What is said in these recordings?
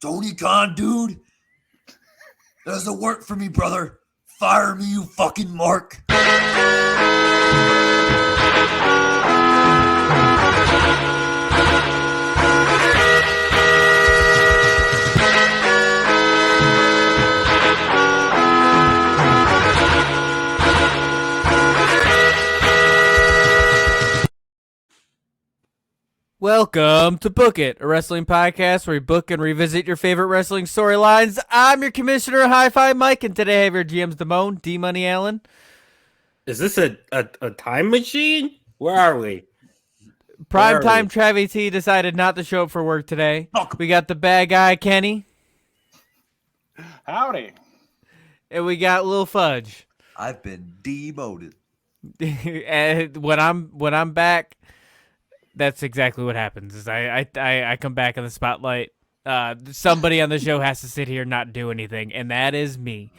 Tony Khan, dude. That doesn't work for me, brother. Fire me, you fucking mark. Welcome to Book It, a wrestling podcast where we book and revisit your favorite wrestling storylines. I'm your commissioner, Hi-Fi Mike, and today I have your GMs, Damone, D-Money Allen. Is this a time machine? Where are we? Primetime Travie T decided not to show up for work today. We got the bad guy, Kenny. Howdy. And we got Lil Fudge. I've been demoted. And when I'm back, that's exactly what happens. Is I come back in the spotlight. Somebody on the show has to sit here and not do anything, and that is me.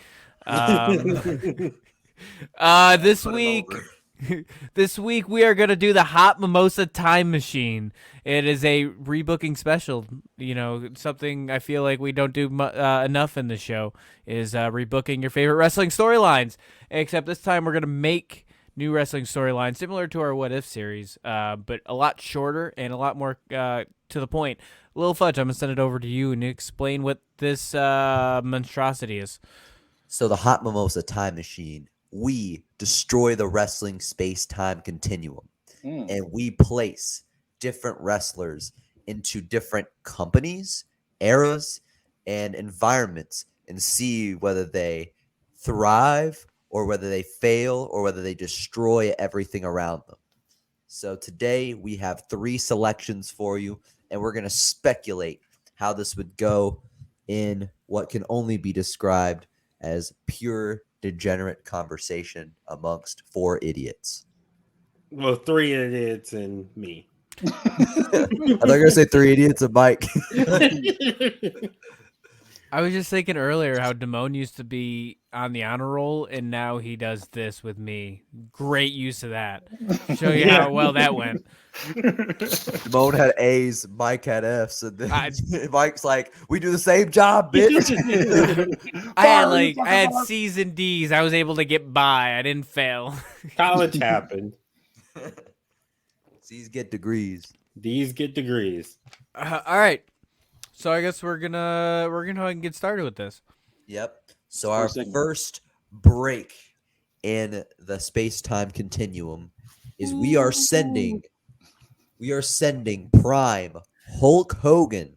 This week we are gonna do the Hot Mimosa Time Machine. It is a rebooking special. You know, something I feel like we don't do enough in the show is rebooking your favorite wrestling storylines. Except this time we're gonna make new wrestling storyline, similar to our What If series, but a lot shorter and a lot more to the point. Lil Fudge, I'm going to send it over to you and explain what this monstrosity is. So the Hot Mimosa Time Machine, we destroy the wrestling space-time continuum, and we place different wrestlers into different companies, eras, and environments and see whether they thrive or whether they fail, or whether they destroy everything around them. So today we have 3 selections for you, and we're going to speculate how this would go in what can only be described as pure degenerate conversation amongst 4 idiots. Well, 3 idiots and me. I thought you were going to say 3 idiots and Mike. I was just thinking earlier how Damone used to be on the honor roll, and now he does this with me. Great use of that. Show you how well that went. Damone had A's, Mike had F's, and then Mike's like, "We do the same job, bitch." I had C's and D's. I was able to get by. I didn't fail. College happened. C's get degrees. D's get degrees. All right. So I guess we're gonna go ahead and get started with this. Yep. So our first break in the space-time continuum is we are sending Prime Hulk Hogan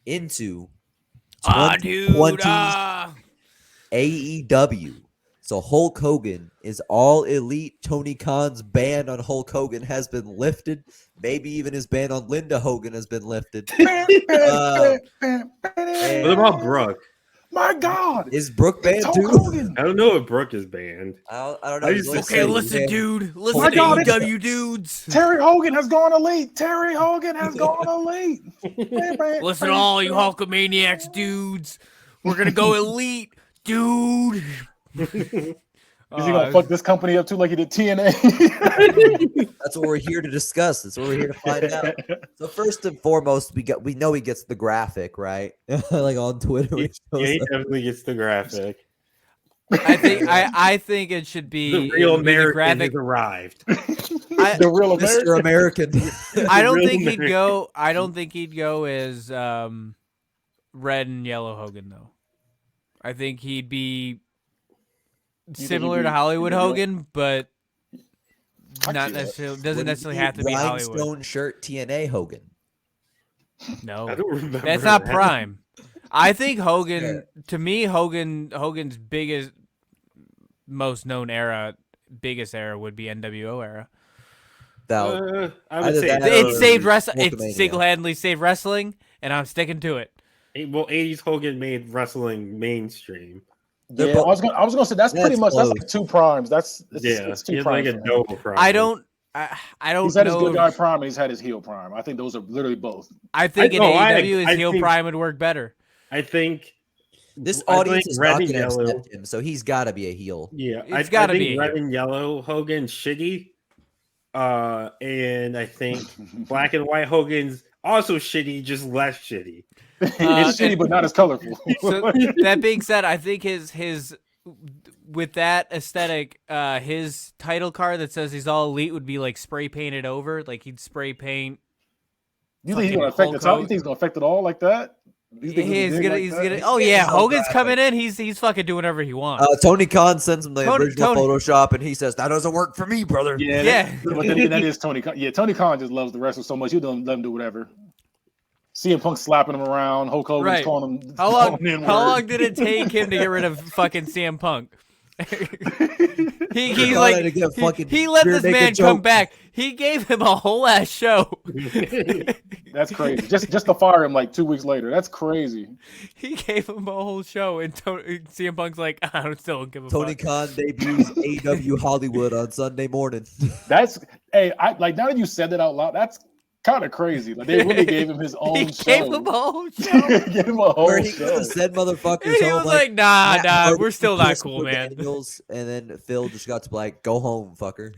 into 2020 AEW. So Hulk Hogan is all elite. Tony Khan's ban on Hulk Hogan has been lifted. Maybe even his ban on Linda Hogan has been lifted. What about Brooke? My God, is Brooke banned too? Hogan. I don't know if Brooke is banned. I don't know. Okay, listen, dude. Listen, My God, AEW dudes. Terry Hogan has gone elite. Terry Hogan has gone elite. Listen, all you Hulkamaniacs dudes. We're gonna go elite, dude. Is he gonna fuck this company up too, like he did TNA? That's what we're here to discuss. That's what we're here to find out. So first and foremost, we know he gets the graphic, right? Like on Twitter. He definitely gets the graphic. I think it should be The real American graphic. has arrived. The real Mr. American. American. I don't Real think he'd American. go. I don't think he'd go as red and yellow Hogan though. I think he'd be similar to Hollywood Hogan, but not necessarily. Doesn't necessarily have to be Hollywood. Rhinestone shirt TNA Hogan. No, I don't remember. that's not that. Prime. I think Hogan. To me, Hogan's biggest, most known era, biggest era would be NWO era. I would say It saved wrestling. It Hulkamania. single-handedly saved wrestling, and I'm sticking to it. Well, 80s Hogan made wrestling mainstream. Yeah, I was gonna say that's pretty much close. that's like 2 primes. It's He's 2 like primes. a double prime. I don't He's had his know. good guy prime and he's had his heel prime. I think those are literally both. I think in I AEW, his heel think- prime would work better. I think This I audience think is red not and going to yellow- accept him, so he's got to be a heel. Yeah, It's I gotta think be a red heel. and yellow Hogan shitty. And I think black and white Hogan's Also shitty, just less shitty. It's shitty, but not as colorful. So that being said, I think his with that aesthetic, his title card that says he's all elite would be like spray painted over, like he'd spray paint. You think he's gonna affect the top? You think he's gonna affect it all like that? He's gonna. Oh yeah, Hogan's coming in. He's fucking doing whatever he wants. Tony Khan sends him the original Photoshop, and he says that doesn't work for me, brother. Yeah. But that is Tony Khan. Yeah, Tony Khan just loves the wrestler so much. He'll let him do whatever. CM Punk slapping him around. Hulk Hogan's calling him. How long did it take him to get rid of fucking CM Punk? he let this man come back. He gave him a whole ass show. That's crazy. Just to fire him like 2 weeks later. That's crazy. He gave him a whole show, and CM Punk's like, I still don't give a fuck. Tony Khan debuts AEW Hollywood on Sunday morning. I like now that you said that out loud. That's kind of crazy. Like they really gave him his own show. Gave him a whole show. Gave him a whole Where he show. said motherfuckers. He was like, nah, we're still not cool, man. Daniels, and then Phil just got to be like, go home, fucker.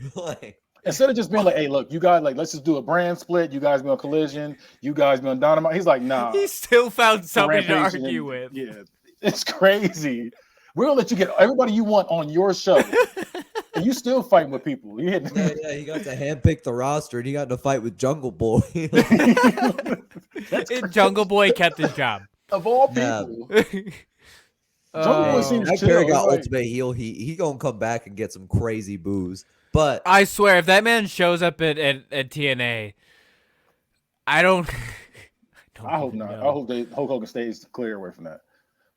Instead of just being like, hey, look, you guys, like, let's just do a brand split. You guys be on Collision. You guys be on Dynamite. He's like, nah. He still found somebody to argue with. Yeah, it's crazy. We're going to let you get everybody you want on your show. And you still fighting with people. Yeah, he got to handpick the roster, and he got in a fight with Jungle Boy. Jungle Boy kept his job. Of all people. Jungle Boy seems that chill. Perry got ultimate heel. He gonna come back and get some crazy boos. But I swear, if that man shows up at TNA, I don't. I hope not. I hope Hulk Hogan stays clear away from that.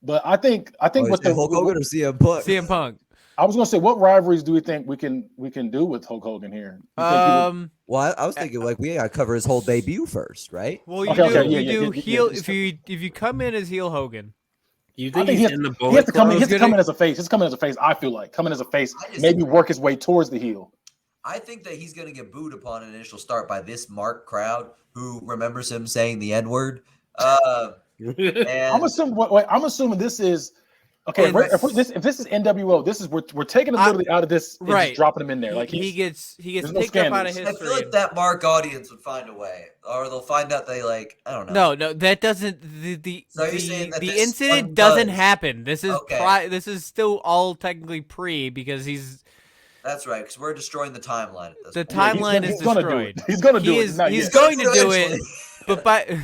But I think with the Hulk Hogan or CM Punk. CM Punk. I was gonna say, what rivalries do we think we can do with Hulk Hogan here? Well, I was thinking like we gotta cover his whole debut first, right? Well, you do heel if you come in as heel Hogan. You think he's in the Bullet he has to come Club? in. He has to come in as a face. Just come in as a face. I feel like come in as a face. Maybe work his way towards the heel. I think that he's gonna get booed upon an initial start by this Mark crowd who remembers him saying the N-word. I'm assuming this is. Okay, if this is NWO, we're taking him literally out of this and just dropping him in there. Like he gets picked up out of history. I feel like that Mark audience would find a way, or they'll find out they like I don't know. No, that doesn't. The incident doesn't happen. This is this is still all technically pre because he's. That's right, because we're destroying the timeline. At this the point. timeline is destroyed. He's going to do it. He's going to do it, but by.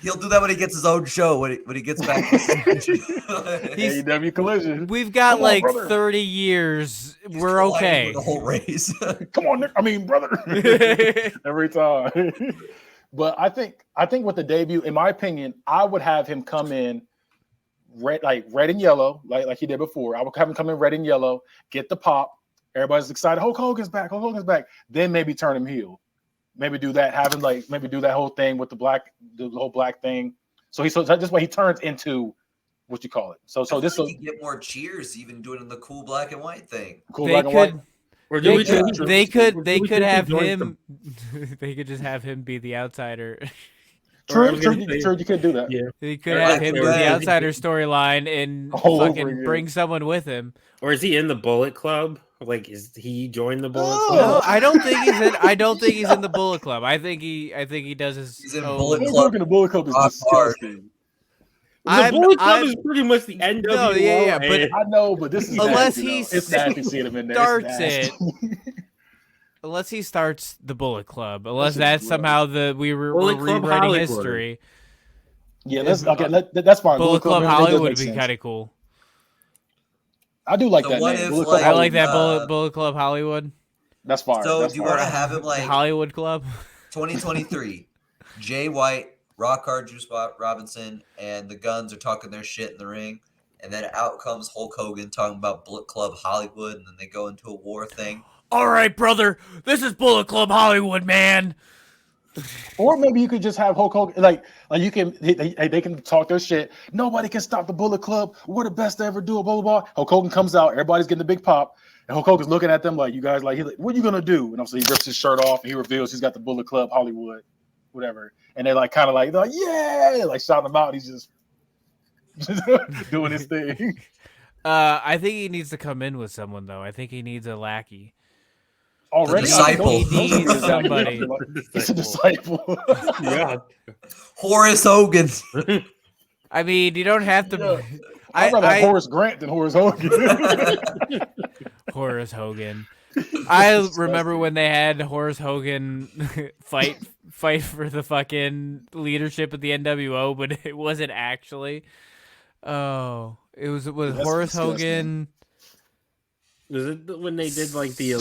He'll do that when he gets his own show. When he gets back. AEW Collision. We've got 30 years. We're okay. The whole race. Come on, Nick. I mean, brother. Every time. But I think with the debut, in my opinion, I would have him come in red and yellow, like he did before. I would have him come in red and yellow, get the pop. Everybody's excited. Hulk Hogan's back. Hulk Hogan's back. Then maybe turn him heel. Maybe do that, maybe do that whole thing with the whole black thing. So this way he turns into what you call it. So this will get more cheers even doing the cool black and white thing. Cool black and white. They could have him. They could just have him be the outsider. True, you could do that. Yeah, they could have him do the outsider storyline and fucking bring someone with him. Or is he in the Bullet Club? Like, is he joined the Bullet Club? No, I don't think he's in. I don't think he's in the Bullet Club. I think he does his. He's in own. Bullet Club. The Bullet Club is disgusting. The Bullet Club is pretty much the NWO. No, yeah, but I know, but this is unless nasty, he it's nasty seeing him in there. starts it. Unless he starts the Bullet Club, unless that's somehow we were rewriting history. Yeah, that's fine. Bullet Club Hollywood would be kind of cool. I do like that. I like that Bullet Club Hollywood. That's fine. So do you want to have him like Hollywood Club? 2023, Jay White, Rock Hard Juice Robinson, and the Guns are talking their shit in the ring, and then out comes Hulk Hogan talking about Bullet Club Hollywood, and then they go into a war thing. All right, brother, this is Bullet Club Hollywood, man. Or maybe you could just have Hulk Hogan, like you can, they can talk their shit. Nobody can stop the Bullet Club. We're the best to ever do it. Blah blah blah. Hulk Hogan comes out. Everybody's getting the big pop, and Hulk Hogan's looking at them like, "You guys, like, what are you gonna do?" And so he rips his shirt off and he reveals he's got the Bullet Club Hollywood, whatever. And they're like, kind of like, yeah, like shouting him out. And he's just doing his thing. I think he needs to come in with someone though. I think he needs a lackey. Already, disciple. He needs somebody. He's a disciple. Yeah. Horace Hogan. I mean, you don't have to. Yeah. I'd rather have Horace Grant than Horace Hogan. Horace Hogan. I remember when they had Horace Hogan fight for the fucking leadership of the NWO, but it wasn't actually. Oh, it was Horace Hogan. Was it when they did like the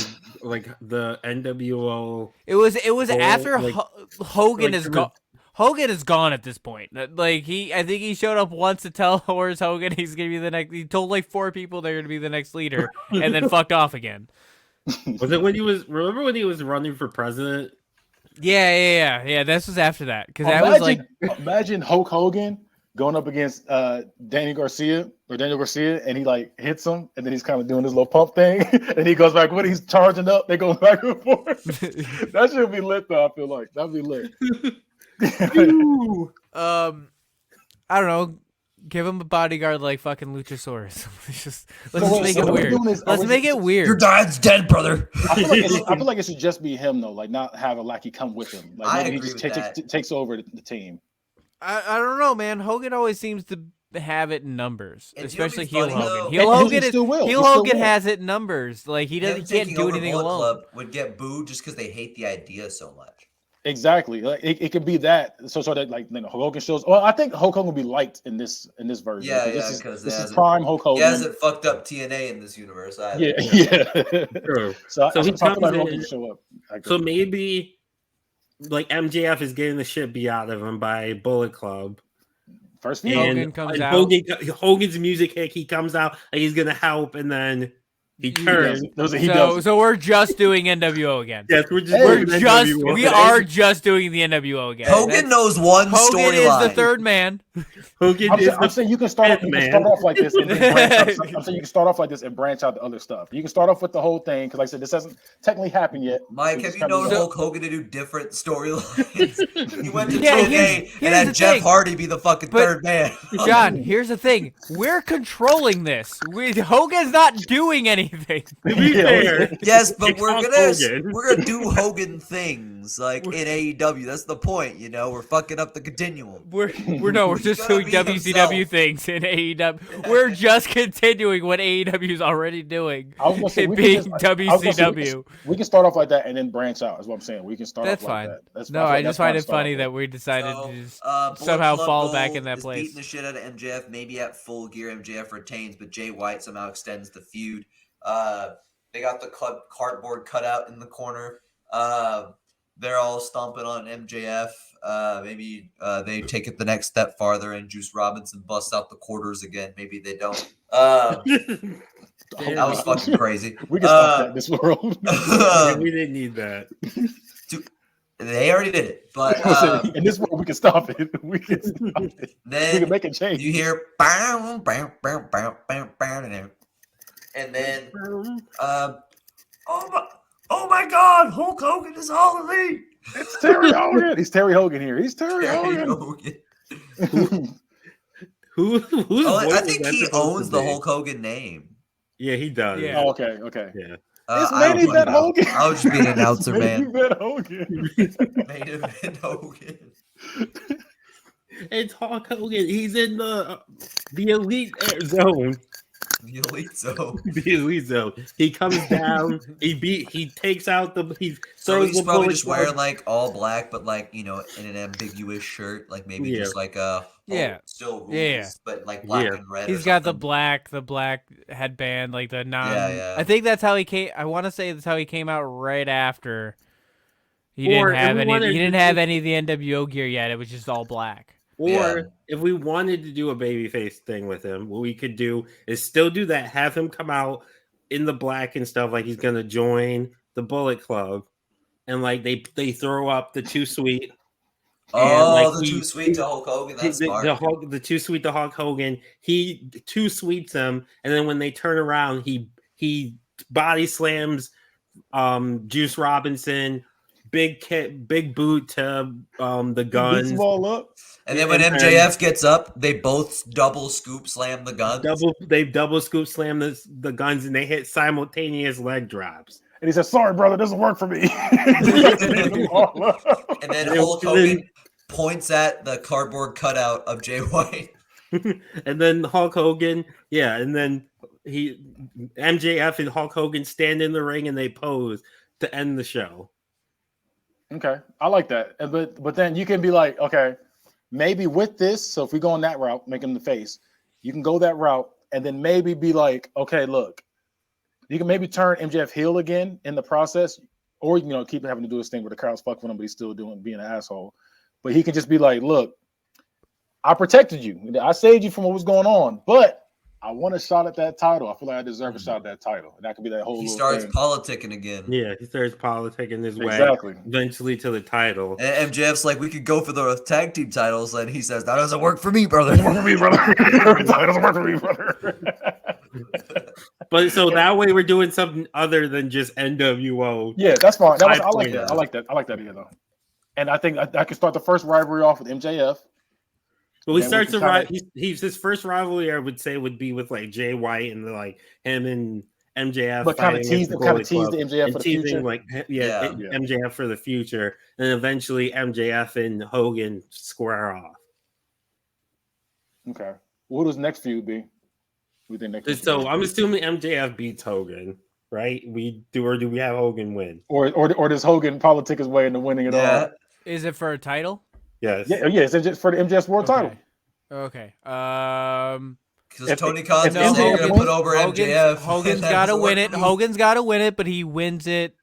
NWO? It was after like- Hogan like is gone. Hogan is gone at this point. Like I think he showed up once to tell Horace Hogan he's gonna be the next. He told like 4 people they're gonna be the next leader, and then fucked off again. Was it when he was? Remember when he was running for president? Yeah. This was after that because that was like imagine Hulk Hogan going up against Daniel Garcia, and he like hits him, and then he's kind of doing this little pump thing, and he goes back when he's charging up. They go back and forth. That should be lit though. I feel like that'd be lit. I don't know. Give him a bodyguard like fucking Luchasaurus. Let's just make it weird. Let's make it weird. Your dad's dead, brother. I feel like it should just be him though, like not have a lackey come with him. Like I maybe agree he with just that. takes over the team. I don't know, man. Hogan always seems to have it in numbers, And you know especially what'd be heel funny, Hogan. though? Heel And Hogan he still will. Heel He still Hogan will. has it in numbers. Like he Him can't taking do over anything Bullet alone. Club would get booed just because they hate the idea so much. Exactly. Like it could be that. So that like Hogan shows. Well, I think Hulk Hogan will be liked in this version. Yeah, This is prime Hulk Hogan. He hasn't fucked up TNA in this universe either. Yeah. True. So he I feel comes like in- Hogan will show up. So maybe like MJF is getting the shit beat out of him by Bullet Club. First And, feud. Hogan comes and out. Hogan's music hit. He comes out and he's gonna help, and then he turns. So we're just doing NWO again. Yes, we're just. Hey, doing We NWO. are just doing the NWO again. Hogan knows one Hogan is the storyline. third man. Hogan I'm saying you can start off like this. And branch out. I'm saying you can start off like this and branch out to other stuff. You can start off with the whole thing because, like I said, this hasn't technically happened yet. Mike, have you known Hulk Hogan to do different storylines? He went to Yeah, 2K here's and had the Jeff thing. Hardy be the fucking But- third man. John, here's the thing: we're controlling this. Hogan's not doing anything. To be fair, Yes, but It's we're Hulk gonna Hogan. do Hogan things like in AEW. That's the point, you know. We're fucking up the continuum. We're just gotta doing be WCW himself. things in AEW. We're just continuing what AEW is already doing. I was gonna say, It we can being just- I was gonna say, WCW. we can start off like that and then branch out. Is what I'm saying. We can start That's off fine. like that. That's No, fine. I That's just find fine to it start funny off that with. we decided So, to just Bullet somehow Club fall Gold back in that is place. beating the shit out of MJF. Maybe at Full Gear, MJF retains, but Jay White somehow extends the feud. They got the club cardboard cutout in the corner. They're all stomping on MJF. Maybe they take it the next step farther and Juice Robinson busts out the quarters again. Maybe they don't. That was fucking crazy. We can stop that in this world. we didn't need that. They already did it, but in this world, we can stop it. We can stop it. then We can make a change. you hear bam, bam, bam, bam, bam, bam, and then oh my God, Hulk Hogan is all elite. It's Terry Hogan. He's Terry Hogan here. He's Terry Hogan. Who's I think he owns the Hulk Hogan name. Yeah, he does. Yeah. Oh, okay. Yeah. It's I main don't event know. Hogan. I was just being an announcer, It's man. main event Hogan. Main event Hogan. It's Hulk Hogan. He's in the elite zone. The elite zone. The elite zone. He comes down. He takes out the. He So throws he's the probably Bullet just Club. wearing like all black, but like in an ambiguous shirt, like maybe Yeah. just like a still rules, Yeah. but like black Yeah. and red. He's or got the something. black headband, like the non. Yeah. I think that's how he came. I want to say that's how he came out right after. He Or didn't have if we any. wanted He to didn't do- have any of the NWO gear yet. It was just all black. Or Yeah. if we wanted to do a babyface thing with him, what we could do is still do that. Have him come out in the black and stuff, like he's gonna join the Bullet Club, and like they throw up the Too Sweet. Oh, like, the he- Too Sweet to Hulk Hogan. That's smart. the Too Sweet to Hulk Hogan. He Too Sweets him, and then when they turn around, he body slams Juice Robinson. Big boot to the Beats guns. them all up. And then when MJF gets up, they both double scoop slam the guns. They double scoop slam the guns, and they hit simultaneous leg drops. And he says, "Sorry, brother, it doesn't work for me." And then Hulk Hogan points at the cardboard cutout of Jay White. And then Hulk Hogan, and then MJF and Hulk Hogan stand in the ring and they pose to end the show. Okay, I like that. But then you can be like, okay, maybe with this. So if we go on that route, make him the face, you can go that route, and then maybe be like, okay, look, you can maybe turn MJF heel again in the process, or keep having to do this thing where the crowd's fucking with him, but he's still being an asshole. But he can just be like, look, I protected you, I saved you from what was going on, but I want a shot at that title. I feel like I deserve a shot at that title, and that could be that whole. He starts thing. politicking again. Yeah, he starts politicking his way eventually to the title. And MJF's like, we could go for the tag team titles, and he says, that doesn't work for me, brother. It doesn't work for me, brother. It doesn't work for me, brother. But so that way we're doing something other than just NWO. Yeah, that's fine. I like that. I like that idea though. And I think I could start the first rivalry off with MJF. Well, he starts he's his first rivalry, I would say, would be with like Jay White and like him and MJF. But kind of tease the MJF for the future. MJF for the future. And eventually MJF and Hogan square off. Okay. What does next feud be? So I'm assuming MJF beats Hogan, right? Or do we have Hogan win? Or does Hogan politic his way into winning it all? Is it for a title? Yes. Yeah, it's just for the MJF World title. Okay. Because Tony Khan is saying you're going to put over MJF. Hogan's got to win it. Hogan's got to win it, but he wins it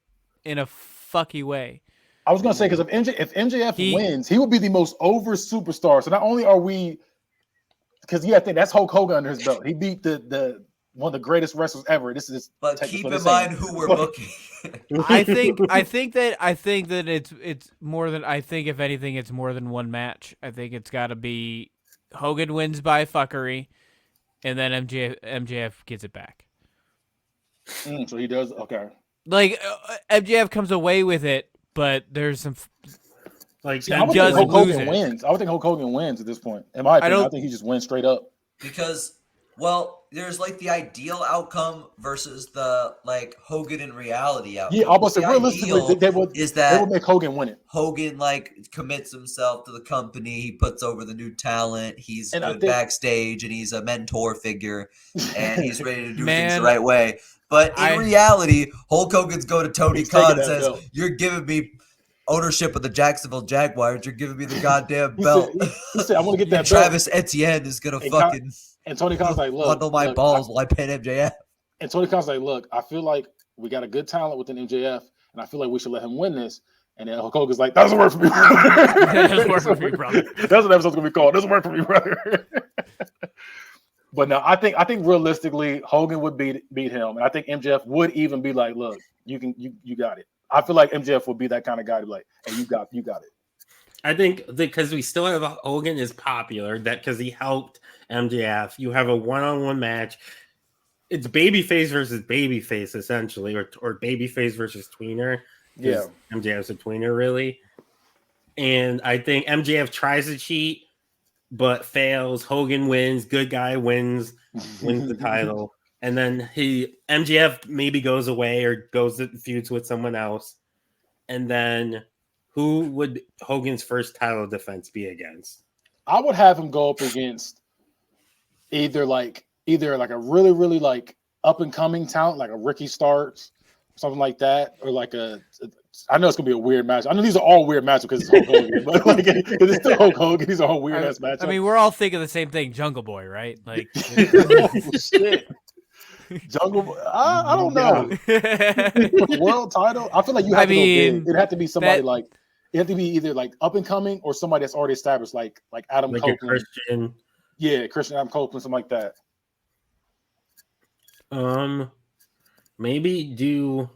in a fucky way. I was going to say, because if MJF wins, he will be the most over superstar. So not only are we, because I think that's Hulk Hogan under his belt. He beat the one of the greatest wrestlers ever. But keep in mind who we're booking. I think that it's more than, I think if anything it's more than one match. I think it's got to be Hogan wins by fuckery, and then MJF gets it back. So he does, okay. Like MJF comes away with it, but there's some like I would think Hulk Hogan wins. I would think Hulk Hogan wins at this point. In my opinion, I think he just wins straight up. Because, well, there's like the ideal outcome versus the like Hogan in reality outcome. Yeah, almost realistically, they would make Hogan win it. Hogan like commits himself to the company. He puts over the new talent. He's good backstage, and he's a mentor figure, and he's ready to do things the right way. But in reality, Hulk Hogan's going to Tony Khan and says, "You're giving me ownership of the Jacksonville Jaguars. You're giving me the goddamn belt." He said, "I'm going to get that belt." Travis Etienne is going to fucking. And Tony Khan's like, look, bundle my balls while I pin MJF. And Tony Khan's like, look, I feel like we got a good talent within MJF, and I feel like we should let him win this. And then Hulk Hogan's like, that doesn't work for me, brother. That doesn't work for me, brother. That's what the episode's gonna be called. Doesn't work for me, brother. But no, I think realistically, Hogan would beat him, and I think MJF would even be like, look, you got it. I feel like MJF would be that kind of guy to be like, hey, you got it. I think because we still have Hogan is popular, that because he helped MJF. You have a one-on-one match. It's babyface versus babyface essentially, or babyface versus tweener. Yeah, MJF's a tweener really, and I think MJF tries to cheat but fails. Hogan wins. Good guy wins the title, and then MJF maybe goes away or goes to feuds with someone else, and then. Who would Hogan's first title defense be against? I would have him go up against either like a really, really like up and coming talent, like a Ricky Starks, something like that, or like I know it's gonna be a weird match. I know these are all weird matches because it's Hulk Hogan, but like it's still Hulk Hogan. These are all weird ass matches. I mean, we're all thinking the same thing, Jungle Boy, right? Like, oh, shit. Jungle Boy, I don't know. World title, I feel like you have to go big. It'd have to be somebody like. It have to be either like up and coming or somebody that's already established, like Adam Copeland. Christian. Yeah, Christian Adam Copeland, something like that. Maybe do.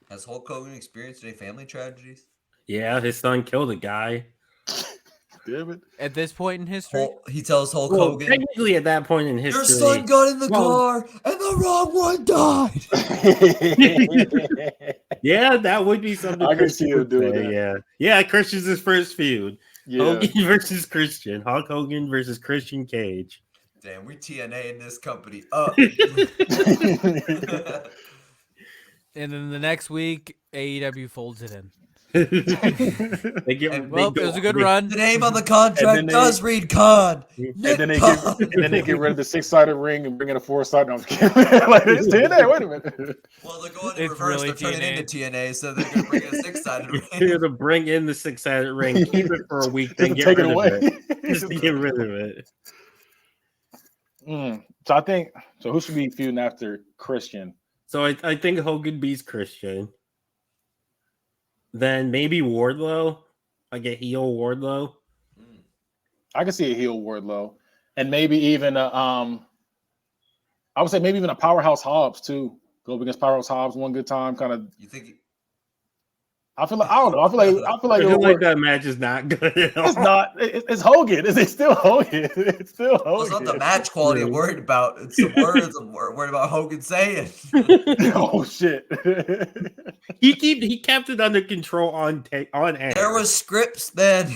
Has Hulk Hogan experienced any family tragedies? Yeah, his son killed a guy. Damn it. At this point in history? He tells Hulk Hogan. Technically, at that point in history. Your son got in the car and the wrong one died. Yeah, that would be something. I can see him doing that. Yeah. Yeah, Christian's his first feud. Yeah. Hogan versus Christian. Hulk Hogan versus Christian Cage. Damn, we TNA in this company up. And then the next week, AEW folds it in. Well, It was a good run. The name on the contract does read Khan. And then they get rid of the 6-sided ring and bring in a 4-sided. No, I'm just kidding. Like, it's TNA. Wait a minute. Well, they're going in It's reverse. really They're turning TNA. into TNA, so they're going to bring in a 6-sided ring. You're gonna bring in the 6-sided ring, keep it for a week, then Just get take it rid away. of it. Just to get rid of it. So I think who should be feuding after Christian? So I think Hogan beats Christian. Then maybe Wardlow, like a heel Wardlow. I can see a heel Wardlow, and maybe even I would say maybe even a Powerhouse Hobbs too. Go up against Powerhouse Hobbs one good time, kind of. You think? I feel like I don't know. I feel like I it'll feel like work. that match is not good at all. It's not. It's Hogan. It's still Hogan. It's still Hogan. Well, it's not the match quality I'm worried about. It's the words I'm worried about Hogan saying. Oh shit! He kept it under control on air. There was scripts then.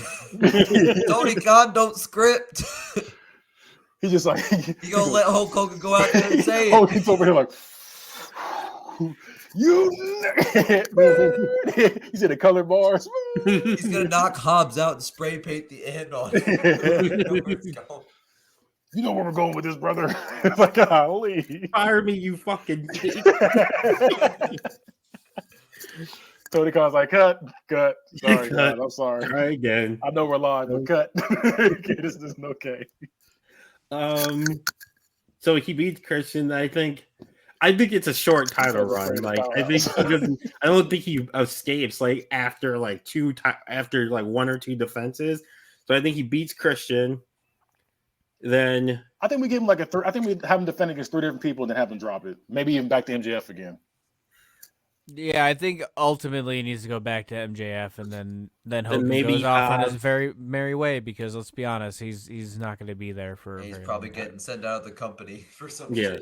Tony Khan don't script. He's just like You gonna let Hulk Hogan go out there and say it? Hogan's over here like you. He's in the color bars. He's gonna knock Hobbs out and spray paint the end on it. You know where we're going with this, brother. It's like, golly. Fire me, you fucking. Tony Khan's like, cut. Sorry, Cut. God, I'm sorry. Try again. I know we're live, but cut. This isn't okay. So he beats Christian. I think it's a short title run. Like I don't think he escapes like after like after like 1 or 2 defenses. So I think he beats Christian. Then I think we give him like I think we have him defend against 3 different people and then have him drop it. Maybe even back to MJF again. Yeah, I think ultimately he needs to go back to MJF, and then Hogan maybe goes off on his very merry way, because let's be honest, he's not going to be there for. He's probably getting sent out of the company for some yeah.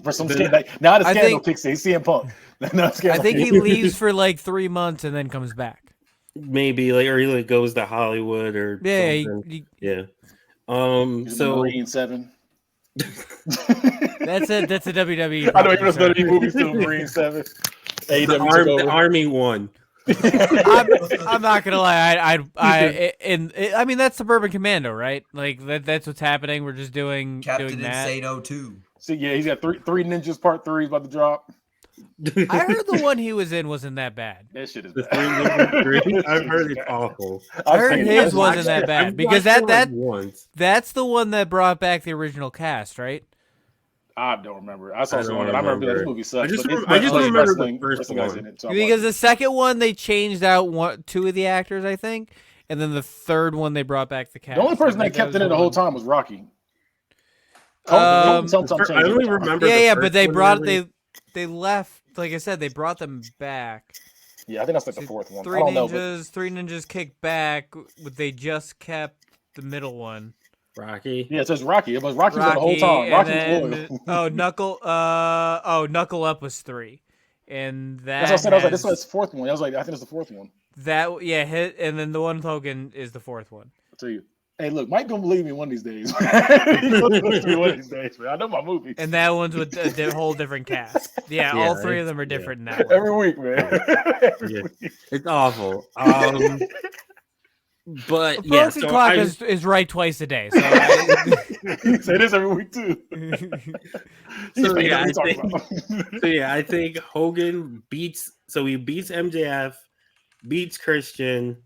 For some scandal. Now the I scandal think- kicks in. He's CM Punk. Now the scandal I think kicks he in. leaves for like 3 months and then comes back. Maybe like or he like goes to Hollywood or Yeah, something. Yeah. He's So Marine 7. That's a WWE. I know even property, though WWE movies still Marine 7. the Army won. I'm not gonna lie. I mean that's Suburban Commando, right? Like that's what's happening. We're just doing Captain that. Insano 2. See, yeah, he's got three ninjas part 3 about to drop. I heard the one he was in wasn't that bad. That shit is The bad. 3 I've heard it's awful. I heard seen his it. wasn't that bad I've because watched it, that like, once. that's the one that brought back the original cast, right? I don't remember. I saw I some. don't I remember remember. this movie sucks. I just but it's remember the wrestling first guys one. in it, so I Because watched the second one they changed out 2 of the actors, I think, and then the third one they brought back the it. cast. The only person I that think kept it in the whole time was Rocky. Um, I only remember. Yeah, the but they first brought one, they left. Like I said, they brought them back. Yeah, I think that's like the 4th one. Three I don't know. But Three ninjas kicked back. They just kept the middle one. Rocky. yeah, it says Rocky. It was Rocky the whole time. and Rocky's then, loyal. Knuckle Up was 3, and that. That's what I said. I was like, has- this is the 4th one. I was like, I think it's the 4th one. That hit, and then the one with Hogan is the 4th one. I'll tell you. Hey, look, Mike gonna believe me one of these days. He gonna believe me one of these days, man. I know my movies. And that one's with a whole different cast. Yeah, Yeah, all 3 of them are different in that one. Every week, man. Every Yeah. week. It's awful. But The yeah, broken so clock I, is right twice a day. So I, He say this every week too. He's So, thinking yeah, what we I talking about. so yeah, I think Hogan beats. So he beats MJF, beats Christian,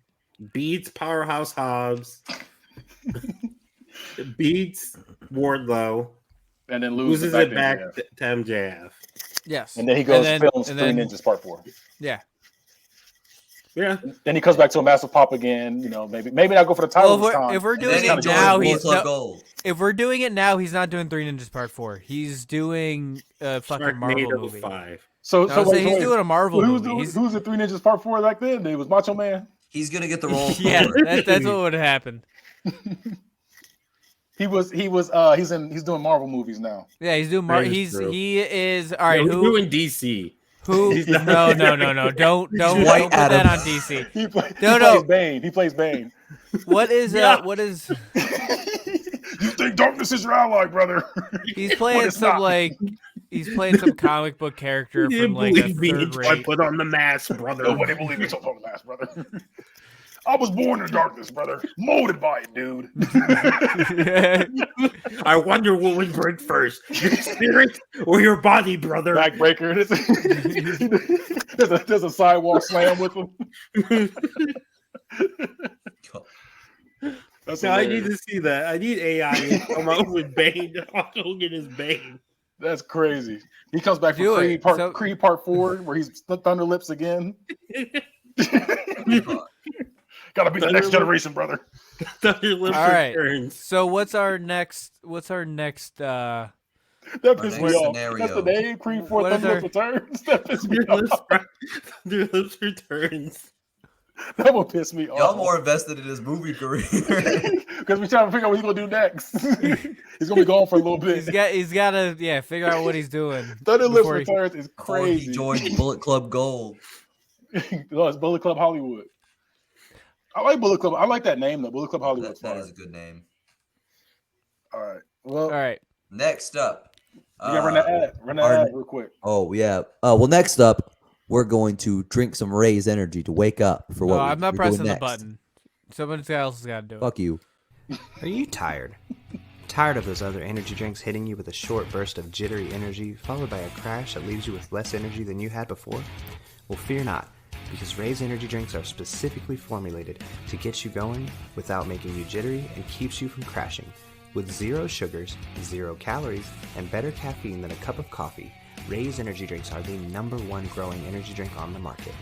beats Powerhouse Hobbs, beats Wardlow, And then loses back it to back MJF. to MJF. yes. And then he goes films and 3 then- Ninjas Part 4. Yeah. Yeah, Then he comes back to a massive pop again. You know, maybe not go for the title this time. If we're And doing then he it joins now, Bullet Club Gold. if we're doing it now, he's not doing 3 Ninjas Part 4. He's doing a fucking Marvel Sharknado movie. 5. So I was saying he's doing a Marvel who's movie. He's- the 3 Ninjas Part 4 back then? It was Macho Man. He's gonna get the role. yeah, forward. that's what would have happened. He's doing Marvel movies now. Yeah, he's doing That is He is all right. Yeah, we're Who? doing DC. Who? He's not- No. Don't White put that Adam. on DC. He No. plays Bane. He plays Bane. What is Yeah. what is? You think darkness is your ally, brother? He's playing some comic book character You from didn't like a believe me third until I rate. put on the mask, brother. Nobody believe me until I put on the mask, brother. I was born in darkness, brother. Molded by it, dude. I wonder what would break first, your spirit or your body, brother. Backbreaker. There's a sidewalk slam with him. That's I hilarious. need to see that. I need AI to come out with Bane. Hulk Hogan is Bane. That's crazy. He comes back Do from it. Creed Part 4, where he's Thunder Lips again. Gotta be the next generation, brother. Thunder Lips All right. returns. So what's our next? That pissed me off. scenario. That's the name. Creed 4 What is Thunder Lips returns. That pissed me Thunder off. Lips returns. That one pissed me off. Y'all more invested in his movie career. Because we're trying to figure out what he's gonna do next. He's gonna be gone for a little bit. He's got to figure out what he's doing. Thunder Lips before he- returns is Before he crazy. joined Bullet Club Gold. No, it's Bullet Club Hollywood. I like Bullet Club. I like that name though. Bullet Club Hollywood. That is a good name. All right. Well, All right. Next up. you gotta run that ad. Run that ad real quick. Oh, yeah. Well, next up, we're going to drink some Ray's energy to wake up for what I'm not we're doing pressing the next. button. Someone else has got to do it. Fuck you. Are you tired? Tired of those other energy drinks hitting you with a short burst of jittery energy, followed by a crash that leaves you with less energy than you had before? Well, fear not, because Ray's energy drinks are specifically formulated to get you going without making you jittery and keeps you from crashing. With 0 sugars, 0 calories, and better caffeine than a cup of coffee, Ray's energy drinks are the #1 growing energy drink on the market.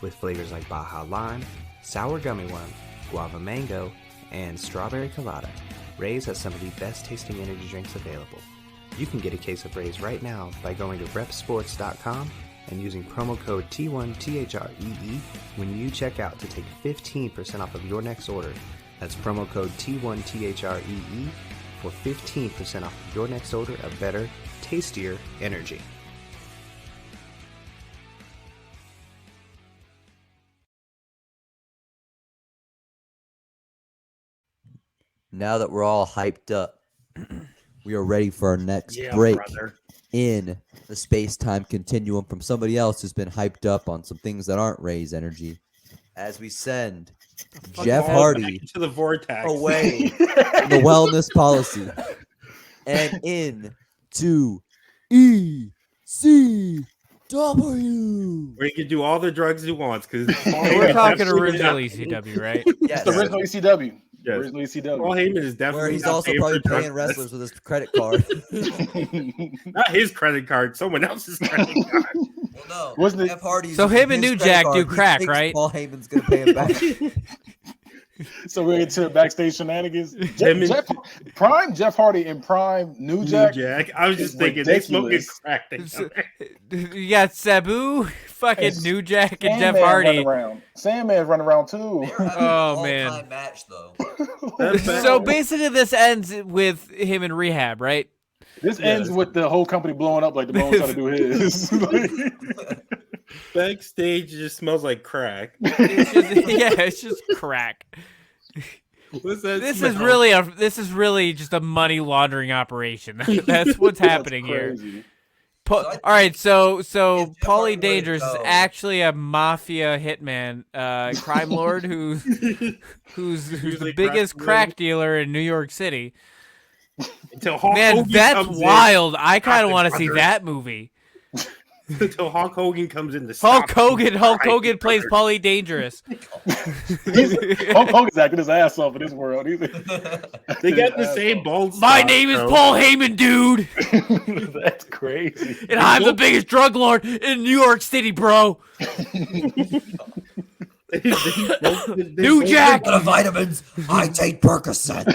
With flavors like Baja Lime, Sour Gummy Worm, Guava Mango, and Strawberry Colada, Ray's has some of the best tasting energy drinks available. You can get a case of Ray's right now by going to repsports.com and using promo code T1THREE when you check out to take 15% off of your next order. That's promo code T1THREE for 15% off of your next order of better, tastier energy. Now that we're all hyped up, we are ready for our next Yeah, break brother. in the space-time continuum from somebody else who's been hyped up on some things that aren't Ray's energy. As we send Jeff All Hardy back to the vortex. away from the wellness policy and into ECW. Where he can do all the drugs he wants because We're talking original ECW, right? Yes. It's the original ECW. Yes. Original ECW. Paul Heyman is definitely Where he's not also paying probably for paying drugs. wrestlers with his credit card. Not his credit card, someone else's credit card. Well, no. Wasn't it- Jeff Hardy's So him and his New credit Jack card, do he crack, thinks right? Paul Heyman's gonna pay him back. So we're into backstage shenanigans. Him and- Prime Jeff Hardy and Prime New Jack. I was just is thinking they smoking ridiculous. crack together. You got Sabu, fucking Hey, New Jack, and Sandman Jeff running Hardy. around. Sandman's running around too. Oh, man. Match though. So basically, this ends with him in rehab, right? This ends with the whole company blowing up like the Bones trying to do his. Backstage it just smells like crack. It's just crack. What's that This smell? is really just a money laundering operation. That's what's happening here. Crazy. So I All right, so Jeff Hardy Paulie let it Dangerous is go. actually a mafia hitman, crime lord who's Usually the biggest crack crack dealer in New York City. Until Hulk Man, Hogan that's comes in. wild. I kind of Nothing, want to see brother. that movie. Until Hulk Hogan comes in to Hulk stop Hogan. him. Hulk Right, Hogan plays brother. Paulie Dangerous. Hulk Hogan's acting his ass off in this world. They got the same bold. My spot, name is bro. Paul Heyman, dude, That's crazy. and I'm the biggest drug lord in New York City, bro. New Jack. Out of vitamins, I take Percocet.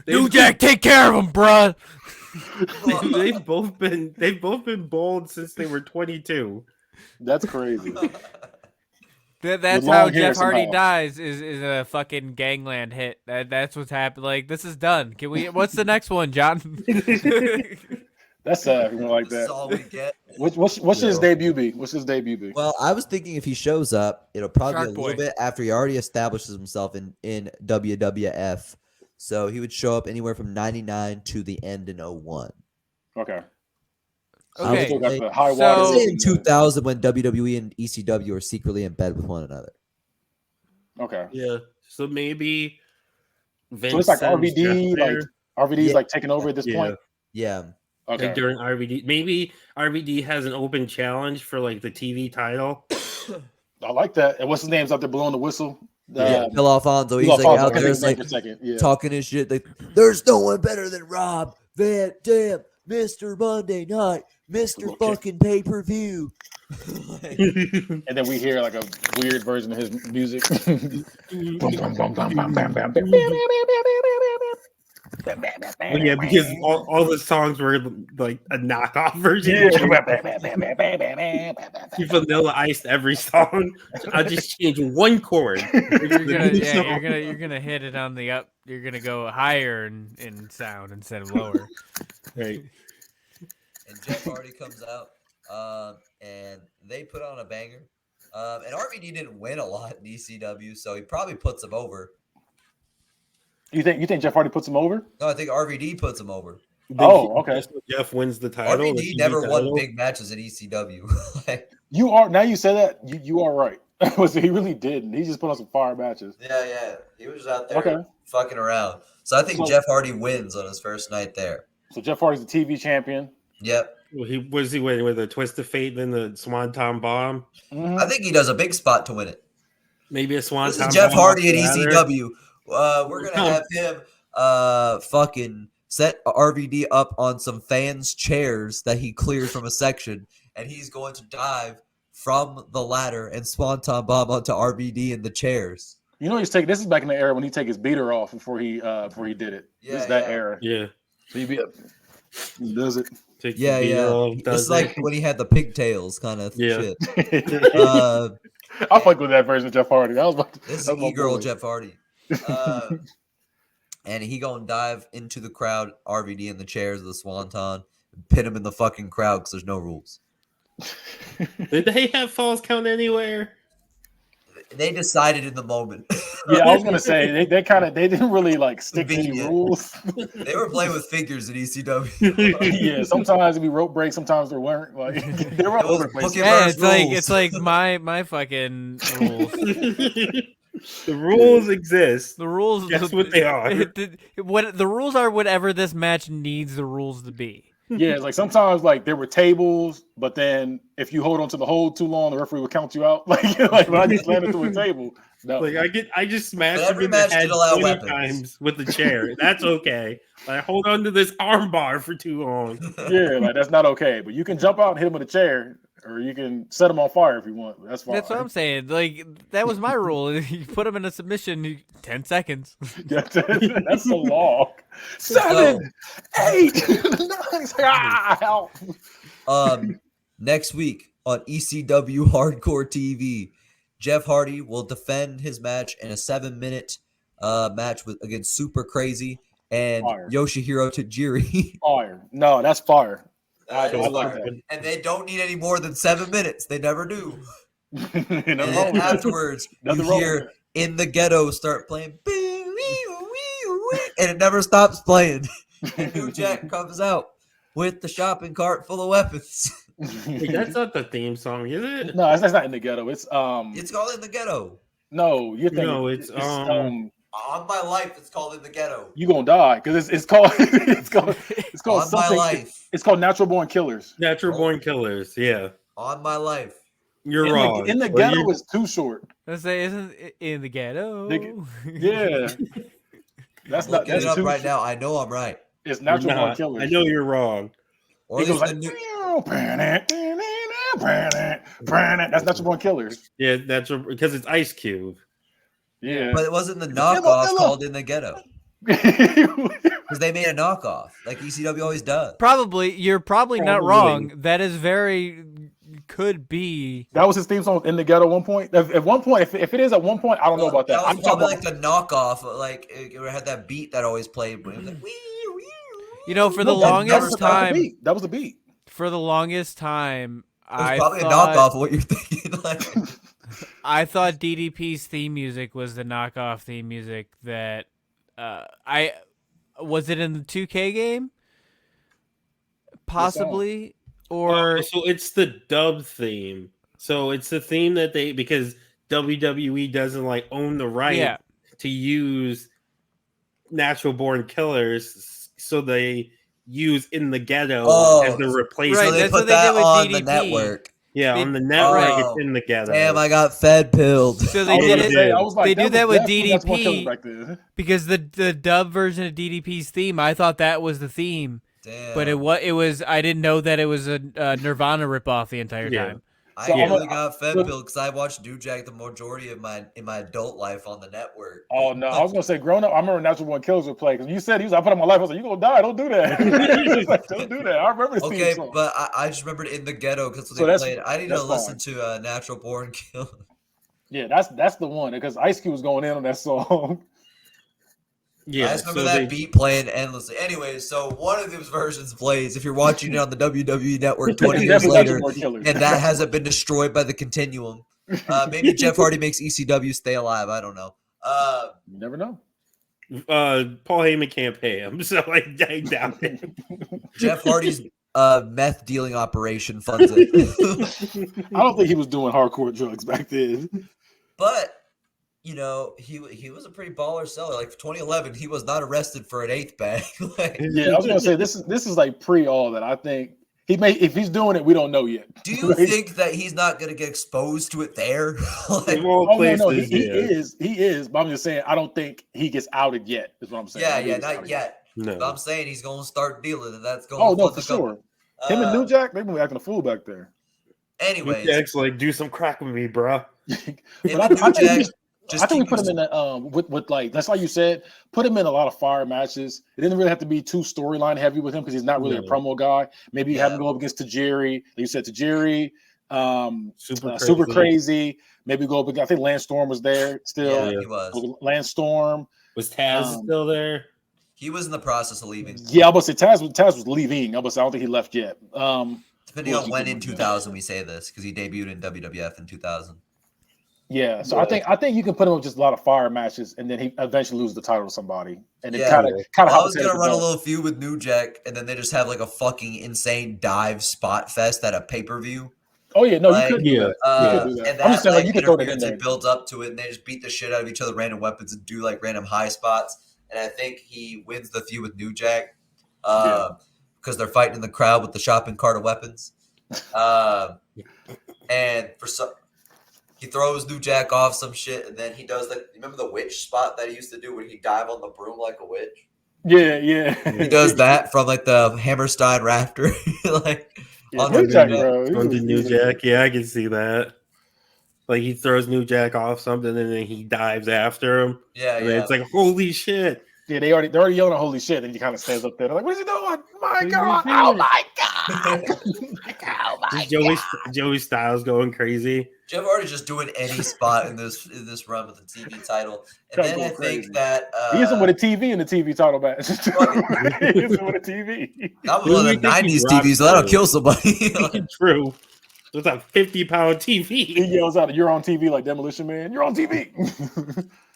New Jack, take care of him, bruh. They've both been bold since they were 22. That's crazy. That's With how long hair Jeff Hardy somehow. dies is a fucking gangland hit. That's what's happened. Like, this is done. Can we? What's the next one, John? That's sad. If you like That's that. all we get. What's his debut be? What's his debut be? Well, I was thinking if he shows up, it'll probably Shark be a Boy. little bit after he already establishes himself in WWF. So he would show up anywhere from 99 to the end in 01. Okay. I would Okay. Still got say- the high So- I water. would say in and 2000 when WWE and ECW are secretly in bed with one another. okay. Yeah. So maybe Vince So it's like sends Jeff RVD, like there. RVD's Yeah. like taking over at this Yeah. point. Yeah. Okay. Like during RVD. Maybe RVD has an open challenge for like the TV title. I like that. And what's his name's out there blowing the whistle? Yeah. Bill Alfonso. He's Phil like Alfonso, out I there couldn't think like of his name for a second. Yeah. talking his shit. Like, there's no one better than Rob Van Dam, Mr. Monday Night, Mr. Okay. fucking pay-per-view. And then we hear like a weird version of his music. Well, yeah, because all the songs were like a knockoff version. He vanilla iced every song. I just changed one chord. You're gonna hit it on the up. You're gonna go higher in sound instead of lower. Right. And Jeff Hardy comes out, and they put on a banger. And RVD didn't win a lot in ECW, so he probably puts him over. You think Jeff Hardy puts him over? No, I think RVD puts him over. Oh, okay. Jeff wins the title. the RVD TV never won title. big matches in ECW. Like, You are now. You say that you are right. He really didn't. He just put on some fire matches. yeah. He was out there Okay. fucking around. So I think So- Jeff Hardy wins on his first night there. So Jeff Hardy's the TV champion. Yep. Well, he winning with a twist of fate, then the Swanton Bomb. Mhm. I think he does a big spot to win it. Maybe a Swanton. This is Jeff Bomb Hardy at off the ladder. ECW. We're going to have him fucking set RVD up on some fans' chairs that he cleared from a section, and he's going to dive from the ladder and Swanton Bomb onto RVD in the chairs. You know he's taking. This is back in the era when he take his beater off before he did it. Yeah, This is that yeah. era. Yeah. So he does it. Take the Yeah, beater yeah. off, It's does like it. when he had the pigtails kind of Yeah. shit. I fuck with that version of Jeff Hardy. That was my, This is that was my E-Girl boy. Jeff Hardy. And he gonna dive into the crowd, RVD in the chairs of the Swanton, pin him in the fucking crowd because there's no rules. Did they have falls count anywhere? They decided in the moment. Yeah, I was gonna say they didn't really like stick to any Convenient. rules. They were playing with figures in ECW. Yeah, sometimes it'd be rope breaks, sometimes there weren't. Like they were all over the place. Booking Yeah, versus it's like rules. my fucking rules. The rules exist. The rules. Guess what they are. What the rules are? Whatever this match needs the rules to be. Yeah, like sometimes like there were tables, but then if you hold on to the hold too long, the referee would count you out. Like when I just landed through a table. No. Like I just smashed But him every in the match head did allow 20 weapons. times with the chair. That's okay. I hold on to this arm bar for too long. Yeah, like that's not okay. But you can jump out and hit him with a chair, or you can set him on fire if you want. That's fine. That's what I'm saying. Like that was my rule. You put him in a submission, 10 seconds. That's the law. 7, 8, 9. Help. Next week on ECW Hardcore TV, Jeff Hardy will defend his match in a 7-minute match against Super Crazy and Fire. Yoshihiro Tajiri. Fire. No, that's fire. I That's like fire. that. And they don't need any more than 7 minutes. They never do. Nothing And wrong then with that. afterwards, you Nothing wrong with hear that. In the Ghetto start playing, and it never stops playing. And New Jack comes out with the shopping cart full of weapons. Wait, that's not the theme song, is it? No, that's not in the ghetto. It's It's called In the Ghetto. no, you're thinking No, it's, On my life, it's called In the Ghetto. you gonna die because it's called it's called On my something. life. It's called Natural Born Killers. Natural Born Killers. Yeah, On my life. you're In wrong. the Well, ghetto you- is too short. Let's say, isn't it in the ghetto? Yeah, that's I'm not looking that's it up too right short. now. I know I'm right. It's you're Natural Born not. Killers. I know you're wrong. Or It goes there's like, the new, that's Natural Born Killers. Yeah, that's because it's Ice Cube. Yeah. but it wasn't the Hello, knockoff hello. called In the Ghetto. Because they made a knockoff, like ECW always does. Probably, you're probably not Probably. wrong. That is very could be. That was his theme song in the ghetto at one point. At one point, if it is at one point, I don't know about that. That I'm was talking probably about like the knockoff. Like it had that beat that always played. But it was like, You know, for the No, that- longest that was the time, beat. That was the beat. for the longest time, it was I probably thought, a knockoff of what you're thinking. Like, I thought DDP's theme music was the knockoff theme music that I was it in the 2K game, possibly, or so it's the dub theme. So it's the theme that because WWE doesn't like own the right to use Natural Born Killers, so they use In the Ghetto as the replacement. So they that's put what they that did with on DDP. the network. Yeah, on the network, it's In the Ghetto. Damn, I got fed pilled. So they did it. I was like, they do that with That's what killed DDP back then. because the dub version of DDP's theme, I thought that was the theme. Damn. But it was. I didn't know that it was a Nirvana ripoff the entire time. I really got fed pilled because I watched New Jack the majority of in my adult life on the network. Oh no, I was gonna say growing up, I remember Natural Born Killers would play because you said I put on my life. I was like, you gonna die? Don't do that. Like, don't do that. I remember this theme song. But I just remembered In the Ghetto because they played. I need to listen to Natural Born Killers. Yeah, that's the one because Ice Cube was going in on that song. Yeah, I just remember that beat playing endlessly. Anyway, so one of those versions plays if you're watching it on the WWE Network 20 years later, and that hasn't been destroyed by the Continuum. Maybe Jeff Hardy makes ECW stay alive. I don't know. You never know. Paul Heyman can't pay him, so I doubt it. Jeff Hardy's meth dealing operation funds it. I don't think he was doing hardcore drugs back then. But you know, he was a pretty baller seller. Like for 2011, he was not arrested for an eighth bag. Yeah, I was gonna say this is like pre all that. I think he may, if he's doing it, we don't know yet. Do you think that he's not gonna get exposed to it there? No, he is. But I'm just saying, I don't think he gets outed yet. Is what I'm saying. Yeah, not yet. No. But I'm saying he's gonna start dealing, and that's going. Oh no, for sure. Him and New Jack, they've been acting a fool back there. Anyways, New Jack's like, do some crack with me, bro. I think we put him in with like that's like you said, put him in a lot of fire matches. It didn't really have to be too storyline heavy with him because he's not really a promo guy. Maybe you have him go up against Tajiri. Like you said, Tajiri, super crazy. Maybe go up against. I think Lance Storm was there still. Yeah, he was. Lance Storm. Was Taz still there? He was in the process of leaving. Yeah, I was say Taz was leaving. I don't think he left yet. Depending on when in 2000 we say this, because he debuted in WWF in 2000. Yeah, so I think you can put him with just a lot of fire matches, and then he eventually loses the title to somebody, and it kind of. I was gonna run a little feud with New Jack, and then they just have like a fucking insane dive spot fest at a pay-per-view. Oh yeah, no, you could do that. And that, I'm just saying, like, you could throw that in there. It builds up to it, and they just beat the shit out of each other, random weapons, and do like random high spots. And I think he wins the feud with New Jack because they're fighting in the crowd with the shopping cart of weapons. And for some. He throws New Jack off some shit, and then he does like, remember the witch spot that he used to do when he dive on the broom like a witch? Yeah. He does that from like the Hammerstein rafter, like on the New Jack. Yeah, I can see that. Like he throws New Jack off something, and then he dives after him. Yeah. It's like holy shit. Yeah, they're already yelling holy shit, and he kind of stands up there. They're like, "What is he doing? My God! Oh my God! Oh my God!" Joey Styles going crazy. Jeff Hardy's just doing any spot in this run with the TV title, and then I think that he isn't with a TV in the TV title match. He isn't with a TV. That was one of the '90s TVs, so that'll kill somebody. True. It's a 50-pound TV. He yells out, "You're on TV!" like Demolition Man. You're on TV.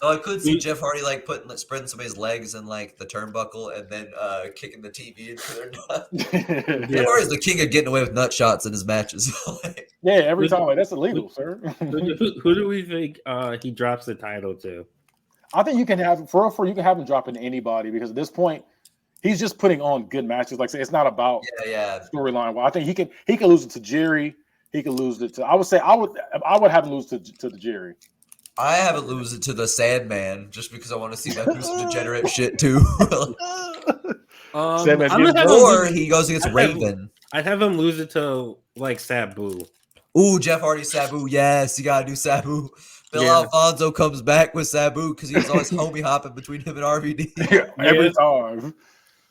So I could see Jeff Hardy like spreading somebody's legs in like the turnbuckle and then kicking the TV into their nuts. Jeff Hardy's the king of getting away with nut shots in his matches. Yeah, every time. Like, that's illegal, sir. Who do we think he drops the title to? I think you can have you can have him drop into anybody because at this point he's just putting on good matches. Like I say, it's not about storyline. Well, I think he can lose it to Jerry. He could lose it to. I would say I would have him lose to the Jerry. I have it lose it to the Sandman just because I want to see that do some degenerate shit too. Or he goes against Raven. I'd have him lose it to like Sabu. Ooh, Jeff Hardy Sabu. Yes, you gotta do Sabu. Bill Alfonso comes back with Sabu because he was always homie hopping between him and RVD. Every time.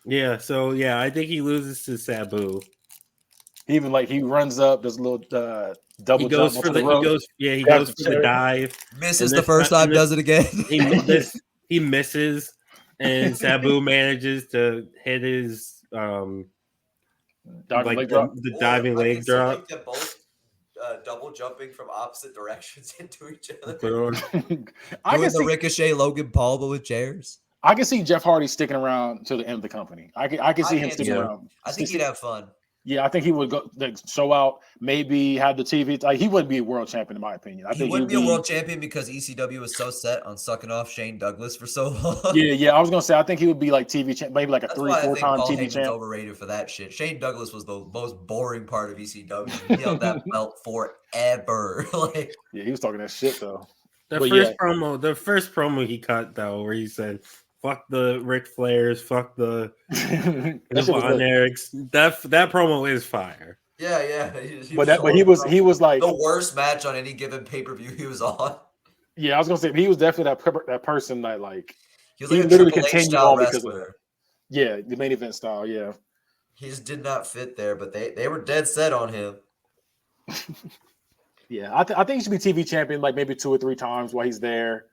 Yeah, so I think he loses to Sabu. Even like he runs up, does a little double jump. He goes for the dive. Misses the first time, does it again. He misses, and Sabu manages to hit his diving leg drop. The diving leg drop. Like they're both double jumping from opposite directions into each other. Doing the Ricochet Logan Paul but with chairs. I can see Jeff Hardy sticking around to the end of the company. I can see him sticking around. I think he'd have fun. Yeah, I think he would go like, show out, maybe have the TV. Like he wouldn't be a world champion in my opinion. He wouldn't be a world champion because ECW was so set on sucking off Shane Douglas for so long. Yeah. I was gonna say I think he would be like TV champ, maybe like a That's 3-4 time Paul TV Heyman's champ. overrated for that shit. Shane Douglas was the most boring part of ECW. He held that belt forever. Like, yeah, he was talking that shit though. The first promo he cut though, where he said, "Fuck the Ric Flairs, fuck the Von Erichs." That promo is fire. Yeah. But he was like the worst match on any given pay-per-view he was on. Yeah, I was gonna say he was definitely that person that like he was like a Triple H style wrestler. Yeah, the main event style. Yeah, he just did not fit there, but they were dead set on him. Yeah, I think he should be TV champion like maybe 2 or 3 times while he's there.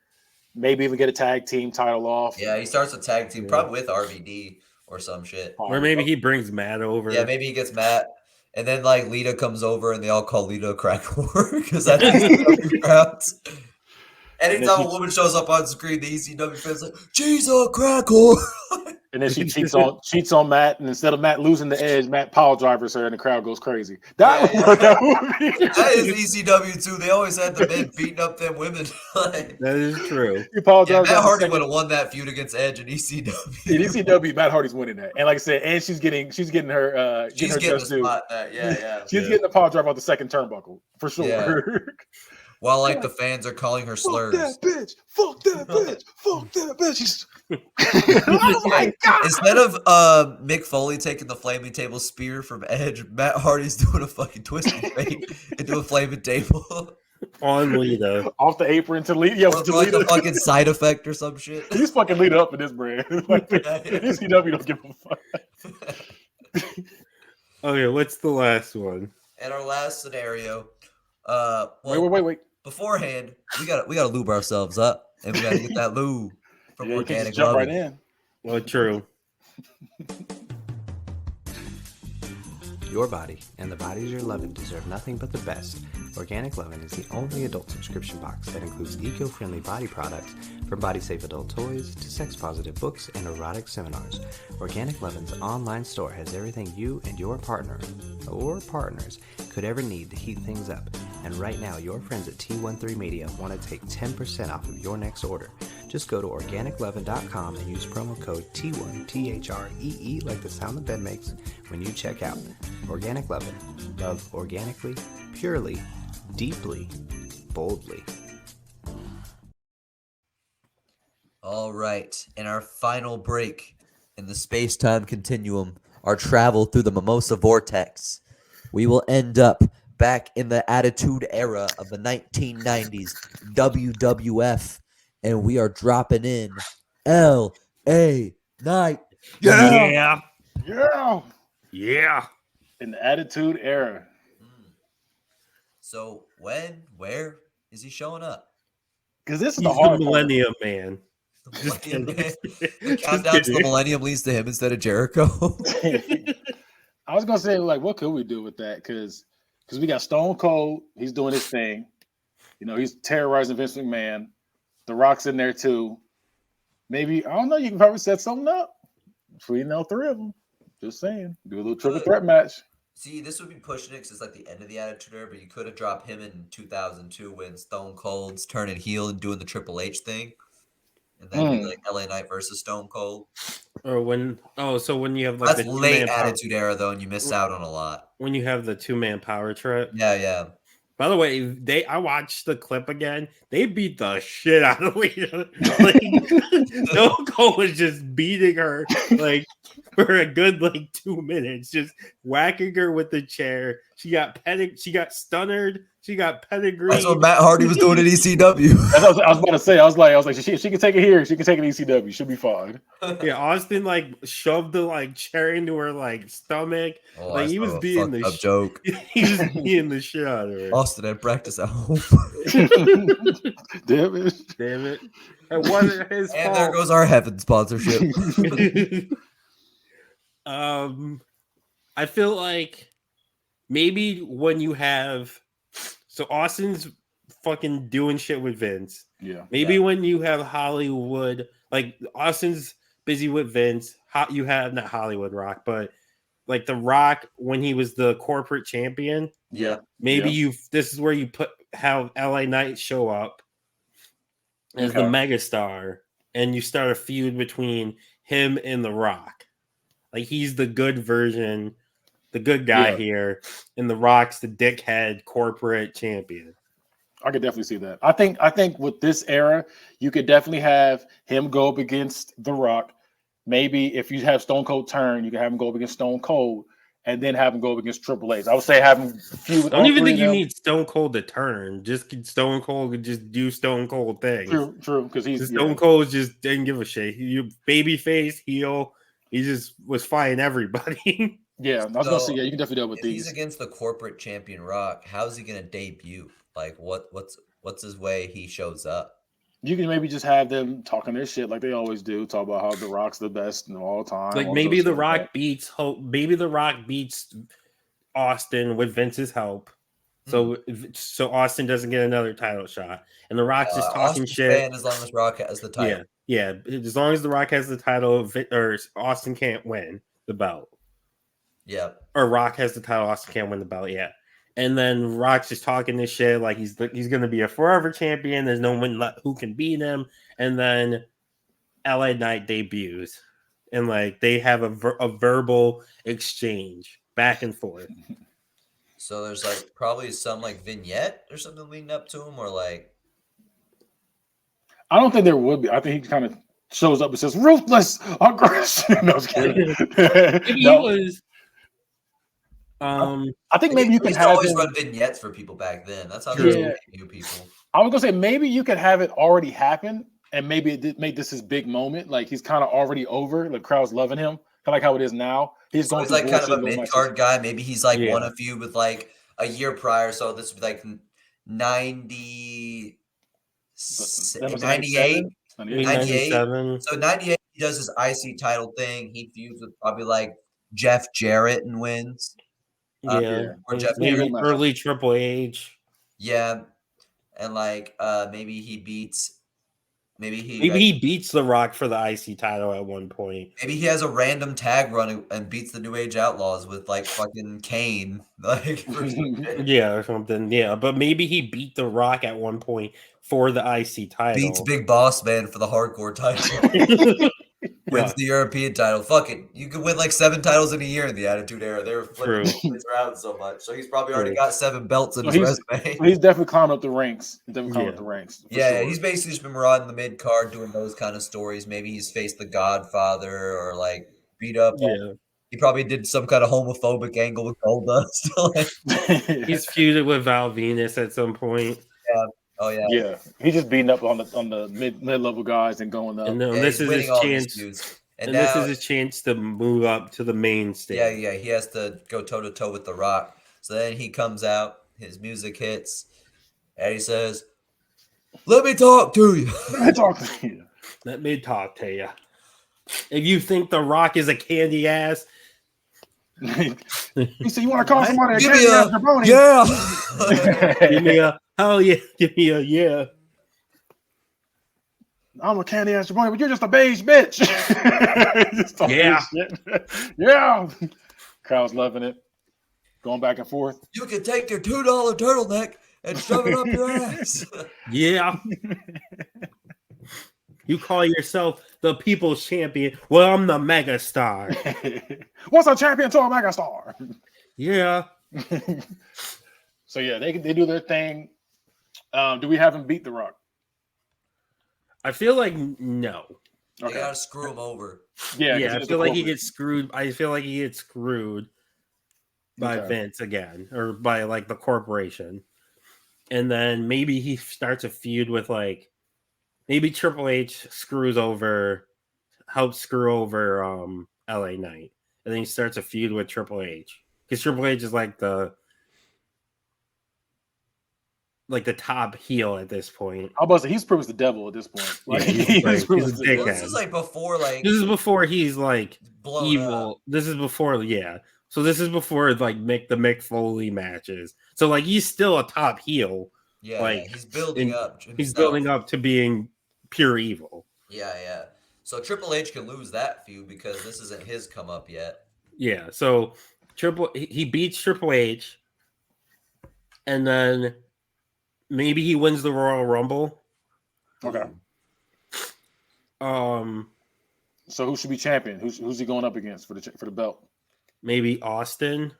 Maybe even get a tag team title off. Yeah, he starts a tag team probably with RVD or some shit. Or maybe he brings Matt over. Yeah, maybe he gets Matt. And then like Lita comes over and they all call Lita a crack whore because that's ECW crowds. Anytime a woman shows up on screen, the ECW fans like, she's a crack whore. And then she cheats on Matt, and instead of Matt losing the edge, Matt power drivers her, and the crowd goes crazy. That is ECW too. They always had the men beating up them women. That is true. Matt Hardy would have won that feud against Edge in ECW. In ECW, Matt Hardy's winning that, and like I said, and she's getting her she's getting a spot that she's getting the power driver off the second turnbuckle for sure. Yeah. While like the fans are calling her slurs. Fuck that bitch! Fuck that bitch! Fuck that bitch! Oh my god! Instead of Mick Foley taking the flaming table spear from Edge, Matt Hardy's doing a fucking twisting fake into a flaming table. On Lita. Off the apron to Lita. Yeah, to like a fucking side effect or some shit. He's fucking Lita up in this brand. Like, ECW don't give a fuck. Okay, what's the last one? And our last scenario. Wait. Beforehand, we gotta lube ourselves up, and we gotta get that lube from Organic jump Lovin'. right in. Well, true. Your body and the bodies you're loving deserve nothing but the best. Organic Lovin' is the only adult subscription box that includes eco-friendly body products, from body-safe adult toys to sex-positive books and erotic seminars. Organic Lovin's online store has everything you and your partner or partners could ever need to heat things up. And right now, your friends at T13 Media want to take 10% off of your next order. Just go to organiclovin.com and use promo code T1, THREE, like the sound the bed makes, when you check out. Organic Lovin'. Love organically, purely, deeply, boldly. All right. In our final break in the space-time continuum, our travel through the Mimosa Vortex, we will end up back in the Attitude Era of the 1990s WWF, and we are dropping in LA Knight. Yeah. In the Attitude Era. So where is he showing up? Because this is He's the hard Millennium Man. The countdown to the Millennium leads to him instead of Jericho. I was gonna say, like, what could we do with that? Because we got Stone Cold, he's doing his thing. You know, he's terrorizing Vince McMahon. The Rock's in there too. Maybe, I don't know, you can probably set something up between all 3 of them. Just saying. Do a little triple threat match. See, this would be pushing it because it's like the end of the Attitude Era, but you could have dropped him in 2002 when Stone Cold's turning heel and doing the Triple H thing. And then be like LA Knight versus Stone Cold. Or so when you have like that's the late Attitude Era though, and you miss out on a lot. When you have the 2-man power trip. Yeah. By the way, I watched the clip again. They beat the shit out of Lita. Like, Stone Cold was just beating her like for a good like 2 minutes, just whacking her with the chair. She got stunnered. She got pedigreed. That's what Matt Hardy was doing at ECW. I was about to say. I was like, she can take it here. She can take it in ECW. She'll be fine. Yeah, Austin like shoved the like chair into her like stomach. Like he was being the joke. He was being the shit out of her. Austin had practice at home. Damn it! It wasn't his and fault. there goes our Heaven sponsorship. I feel like maybe when you have Austin's fucking doing shit with Vince, Yeah. Maybe when you have Hollywood, like Austin's busy with Vince, you have not Hollywood Rock, but like The Rock when he was the corporate champion. Yeah. Maybe this is where you have LA Knight show up as the megastar, and you start a feud between him and The Rock. Like he's the good version, the good guy here, and The Rock's the dickhead corporate champion. I could definitely see that. I think with this era, you could definitely have him go up against The Rock. Maybe if you have Stone Cold turn, you can have him go up against Stone Cold, and then have him go up against Triple H. I would say have him feud with I don't all even three think of you them. need Stone Cold to turn. Just Stone Cold could just do Stone Cold things. True, because he's Stone Cold just didn't give a shit. You baby face, heel, he just was fighting everybody. Yeah, I was gonna say you can definitely do it with if these. he's against the corporate champion Rock, how's he gonna debut? Like what's his way he shows up? You can maybe just have them talking their shit like they always do, talk about how The Rock's the best in all time. Like maybe The Rock beats Hope. Maybe The Rock beats Austin with Vince's help. So Austin doesn't get another title shot, and The Rock's just talking shit. As long as Rock has the title. Yeah. As long as The Rock has the title, or Austin can't win the belt. Yeah. Or Rock has the title, Austin can't win the belt. Yeah. And then Rock's just talking this shit like he's going to be a forever champion. There's no one who can beat him. And then LA Knight debuts, and like they have a verbal exchange back and forth. So there's like probably some like vignette or something leading up to him, or like. I don't think there would be. I think he kind of shows up and says ruthless aggression. No, I was kidding. Maybe he was. I think maybe you can have always run vignettes for people back then. That's how they knew people. I was gonna say maybe you could have it already happen, and maybe it did make this his big moment. Like he's kind of already over. The crowd's loving him, kind of like how it is now. He's going. He's like kind of a mid card guy. Maybe he's like won a feud with like a year prior. So this would be like 98. 98. So 98, he does his IC title thing. He feuds with probably like Jeff Jarrett and wins. Or Jeff Jarrett. Early Triple H. Yeah. And like maybe he beats he beats The Rock for the IC title at one point. Maybe he has a random tag run and beats the New Age Outlaws with like fucking Kane. Like or something. Yeah, but maybe he beat The Rock at one point for the IC title. Beats Big Boss Man for the hardcore title. Wins the European title. Fuck it. You could win like 7 titles in a year in the Attitude Era. They were flipping things around so much. So he's probably already got 7 belts in his resume. He's definitely climbing up the ranks. He's basically just been marauding the mid card doing those kind of stories. Maybe he's faced the Godfather or like beat up. Yeah. He probably did some kind of homophobic angle with Goldust. He's feuded with Val Venus at some point. Yeah. Oh yeah. Yeah. He's just beating up on the mid level guys and going up. And this is his chance. And now, this is his chance to move up to the main stage. Yeah. He has to go toe to toe with The Rock. So then he comes out, his music hits, and he says, "Let me talk to you." Let me talk to you. If you think The Rock is a candy ass, you say you want to call somebody a candy ass jabroni? Yeah. Give me a hell yeah. Give me a yeah. I'm a candy ass jabroni, but you're just a beige bitch. Yeah. Crowd's loving it. Going back and forth. You can take your $2 turtleneck and shove it up your ass. Yeah. You call yourself the people's champion. Well, I'm the mega star. What's a champion to a mega star? Yeah. So yeah, they do their thing. Do we have him beat The Rock? I feel like no. They gotta screw him over. Yeah. I feel like he gets screwed. I feel like he gets screwed by Vince again, or by like the corporation. And then maybe he starts a feud with like maybe Triple H helps screw over LA Knight. And then he starts a feud with Triple H. Because Triple H is like the top heel at this point. I was about to say, he's pretty much the devil at this point. Like, he's a dickhead. This is like before, like this is before he's like evil. Up. This is before, So this is before like the Mick Foley matches. So like he's still a top heel, Yeah, Like, he's building up. He's Himself. building up to being pure evil. Yeah. So Triple H can lose that feud because this isn't his come up yet. Yeah, so he beats Triple H, and then maybe he wins the Royal Rumble. Okay. So who should be champion? Who's he going up against for the belt? Maybe Austin.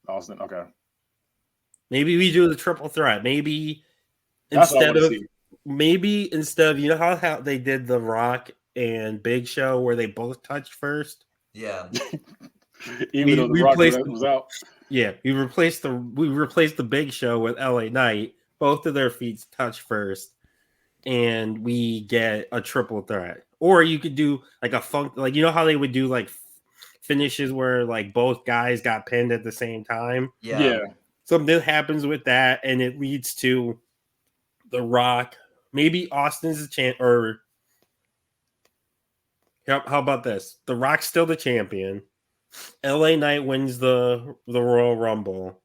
Austin. Okay. Maybe we do the triple threat. Maybe That's what I instead wanna of you know how they did the Rock and Big Show where they both touched first. Yeah. Even though the Rock was out. Yeah, we replaced the Big Show with LA Knight. Both of their feet touch first, and we get a triple threat. Or you could do like a funk, like you know how they would do like finishes where like both guys got pinned at the same time. Yeah. Something happens with that, and it leads to the Rock. Maybe Austin's the champ, or how about this? The Rock's still the champion. LA Knight wins the Royal Rumble,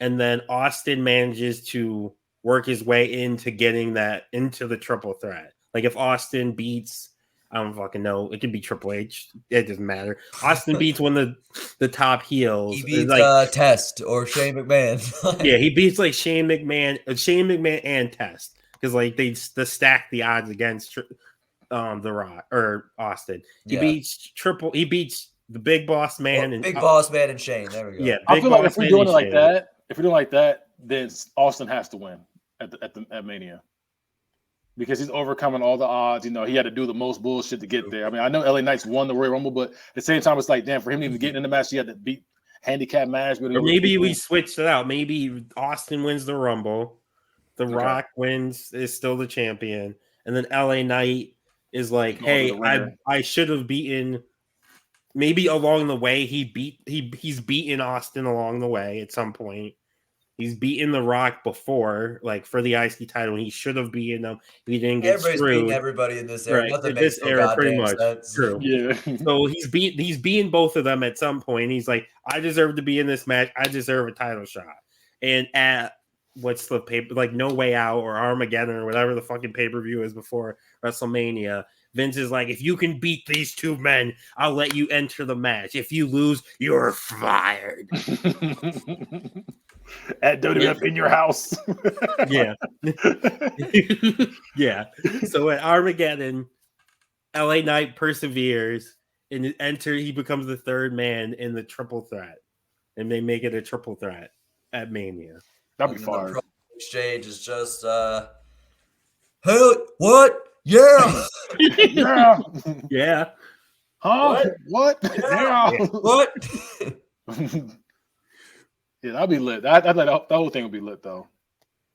and then Austin manages to work his way into getting that into the triple threat. Like if Austin beats, I don't fucking know, it could be Triple H. It doesn't matter. Austin beats one of the top heels. He beats like Test or Shane McMahon. Yeah, he beats like Shane McMahon and Test because like they stack the odds against the Rock or Austin. He beats the Big Boss Man and Big Boss Man and Shane. There we go. Yeah, I feel like if we're doing it like that, then Austin has to win at Mania. Because he's overcoming all the odds. You know, he had to do the most bullshit to get there. I mean, I know LA Knight's won the Royal Rumble, but at the same time, it's like, damn, for him to even get in the match, he had to beat handicap match. Or maybe we switched it out. Maybe Austin wins the Rumble. The Rock is still the champion. And then LA Knight is like, hey, I should have beaten. Maybe along the way, he's beaten Austin along the way at some point. He's beaten The Rock before, like for the IC title. He should have beaten them. He didn't get Everybody's screwed. beating everybody in this era. Right. Nothing In makes this no era, pretty goddamn much. sense. True. Yeah. So he's beaten both of them at some point. He's like, I deserve to be in this match. I deserve a title shot. And at what's the paper, like No Way Out or Armageddon or whatever the fucking pay-per-view is before WrestleMania, Vince is like, if you can beat these two men, I'll let you enter the match. If you lose, you're fired. At WWF in your house. Yeah. Yeah. So at Armageddon, LA Knight perseveres and he becomes the third man in the triple threat. And they make it a triple threat at Mania. That'd be fire. The exchange is just hell, what? Yeah. Yeah. Yeah. Huh? What? Yeah. What? Yeah, that'd be lit. That whole thing would be lit though.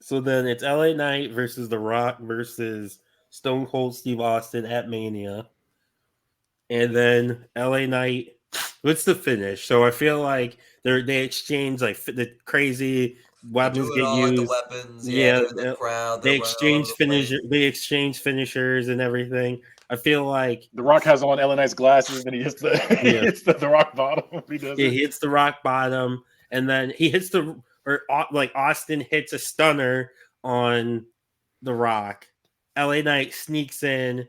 So then it's LA Knight versus The Rock versus Stone Cold Steve Austin at Mania. And then LA Knight, what's the finish? So I feel like they exchange like the crazy weapons get used. Like the weapons, the crowd. They exchange finishers and everything. I feel like The Rock has on LA Knight's glasses and he hits the rock bottom. He hits the rock bottom. And then he hits Austin hits a stunner on The Rock. LA Knight sneaks in,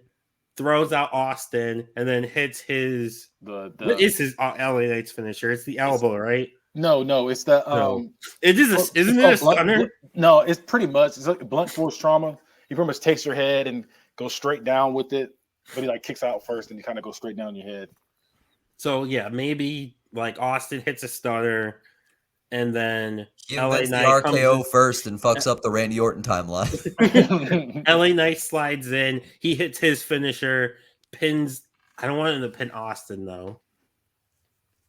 throws out Austin, and then hits his. What is his LA Knight's finisher? It's the elbow, right? No, it's the. Isn't it a stunner? No, it's pretty much. It's like blunt force trauma. He pretty much takes your head and goes straight down with it, but he like kicks out first and he kind of goes straight down your head. So yeah, maybe like Austin hits a stunner. And then LA Knight the RKO first and fucks up the Randy Orton timeline. LA Knight slides in. He hits his finisher, pins. I don't want him to pin Austin though.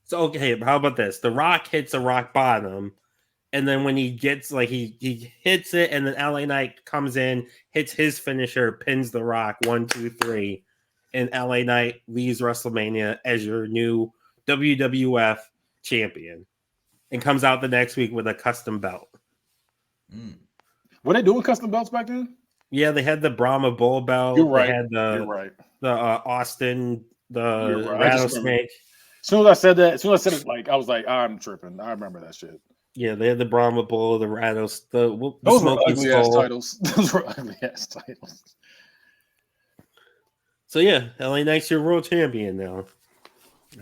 So okay, how about this? The Rock hits a rock bottom, and then when he gets he hits it, and then LA Knight comes in, hits his finisher, pins the Rock 1, 2, 3, and LA Knight leaves WrestleMania as your new WWF champion. And comes out the next week with a custom belt. Were they doing custom belts back then? Yeah, they had the Brahma Bull belt. You're right. They had the Austin, the rattlesnake. As soon as I said it, like I was like, I'm tripping. I remember that shit. Yeah, they had the Brahma Bull, the Rattles, the Those were Smoky ugly ass Skull. titles. Those were ugly ass titles. So yeah, LA Knight's your world champion now.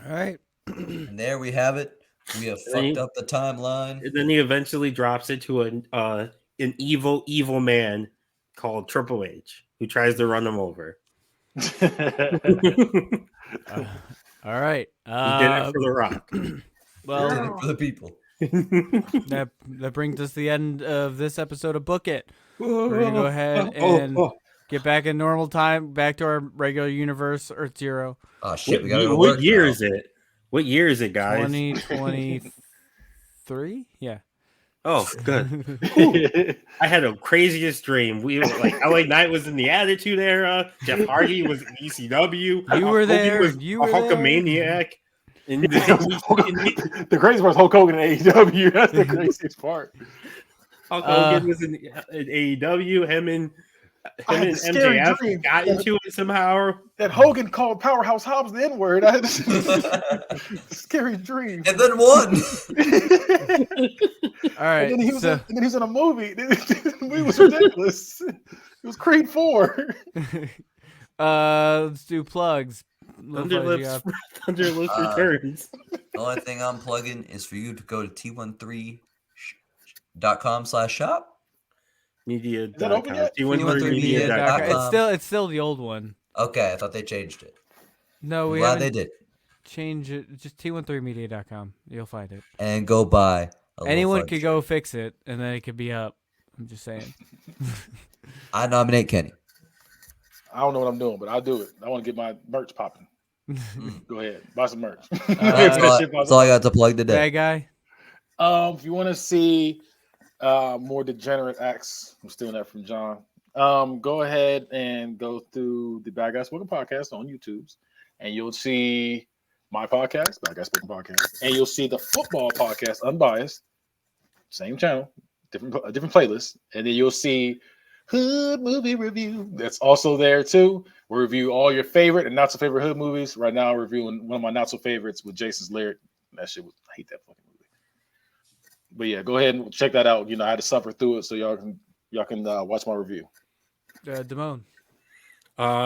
All right. And there we have it. We have fucked up the timeline. And then he eventually drops it to an evil man called Triple H, who tries to run him over. All right. He did it for The Rock. Well, Did it for the people. that brings us to the end of this episode of Book It. We're gonna go ahead and get back in normal time, back to our regular universe, Earth Zero. Oh shit, we gotta go to What work year now. is it? What year is it, guys? 2023? Yeah. Oh, good. I had a craziest dream. We were like LA Knight was in the Attitude Era. Jeff Hardy was in ECW. You were there. Was You a were there. Hulkamaniac. And The craziest part is Hulk Hogan in AEW. That's the craziest part. Hulk Hogan was in AEW. Him and scary MJF dream. got into it somehow. That Hogan called Powerhouse Hobbs the N-word. I had this scary dream. And then won. All right. And then he was in a movie. The movie was ridiculous. It was Creed 4. Let's do plugs. Thunderlips returns. The only thing I'm plugging is for you to go to t13.com/shop. Media.com. open yet? T13media.com. It's still the old one. Okay, I thought they changed it. No, we Glad haven't they did. changed it. Just t13media.com. You'll find it. And go buy. Anyone could go fix it, and then it could be up. I'm just saying. I nominate Kenny. I don't know what I'm doing, but I'll do it. I want to get my merch popping. Go ahead, buy some merch. That's all I got to plug today. Bad guy. If you want to see more degenerate acts, I'm stealing that from John. Go ahead and go through the Bad Guy Spoken podcast on YouTube's, and you'll see my podcast, Bad Guy Spoken podcast, and you'll see the football podcast, Unbiased, same channel, different playlist, and then you'll see Hood Movie Review. That's also there too. We review all your favorite and not so favorite Hood movies. Right now, we're reviewing one of my not so favorites with Jason's Lyric. That shit was, I hate that fucking movie. But yeah, go ahead and check that out. You know, I had to suffer through it, so y'all can watch my review. Damone.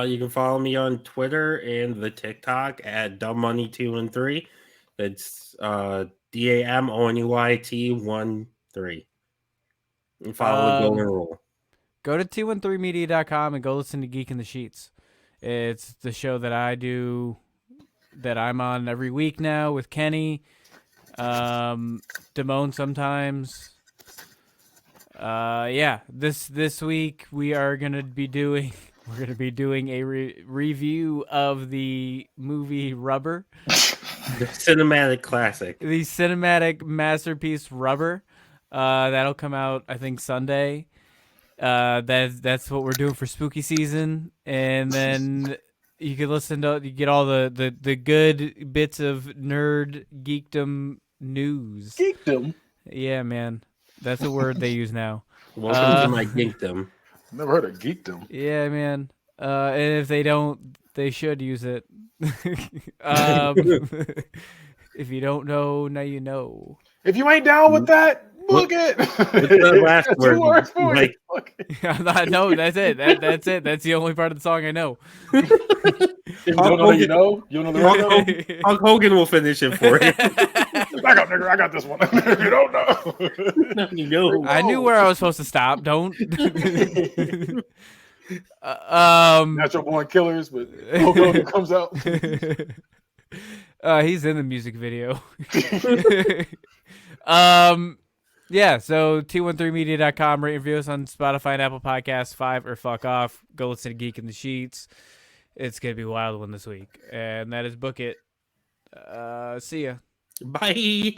You can follow me on Twitter and the TikTok at dumbmoney213. That's DAMONEYT13. And follow the golden rule. Go to t13media.com and go listen to Geek in the Sheets. It's the show that I do, that I'm on every week now with Kenny, Damone sometimes. Yeah, this week we are gonna be doing a review of the movie Rubber, The cinematic classic. the cinematic masterpiece Rubber. That'll come out I think Sunday. That's what we're doing for spooky season, and then you can you get all the good bits of nerd geekdom news. Geekdom? Yeah, man, that's a word they use now. Welcome to my geekdom. Never heard of geekdom. Yeah, man. And if they don't, they should use it. If you don't know, now you know. If you ain't down with that, book it. What's the last That's word? 2 words for Like, it. Book it. No, that's it. That's it. That's the only part of the song I know. If you don't know, you know. You don't know the rest of them. Hulk Hogan will finish it for you. Back up, nigga. I got this one. If you don't know. No, you know. I knew where I was supposed to stop. Don't. Natural Born Killers, but Hulk Hogan comes out. He's in the music video. Yeah, so t13media.com, rate and review us on Spotify and Apple Podcasts, 5 or fuck off. Go listen to Geek in the Sheets. It's going to be a wild one this week. And that is Book It. See ya. Bye.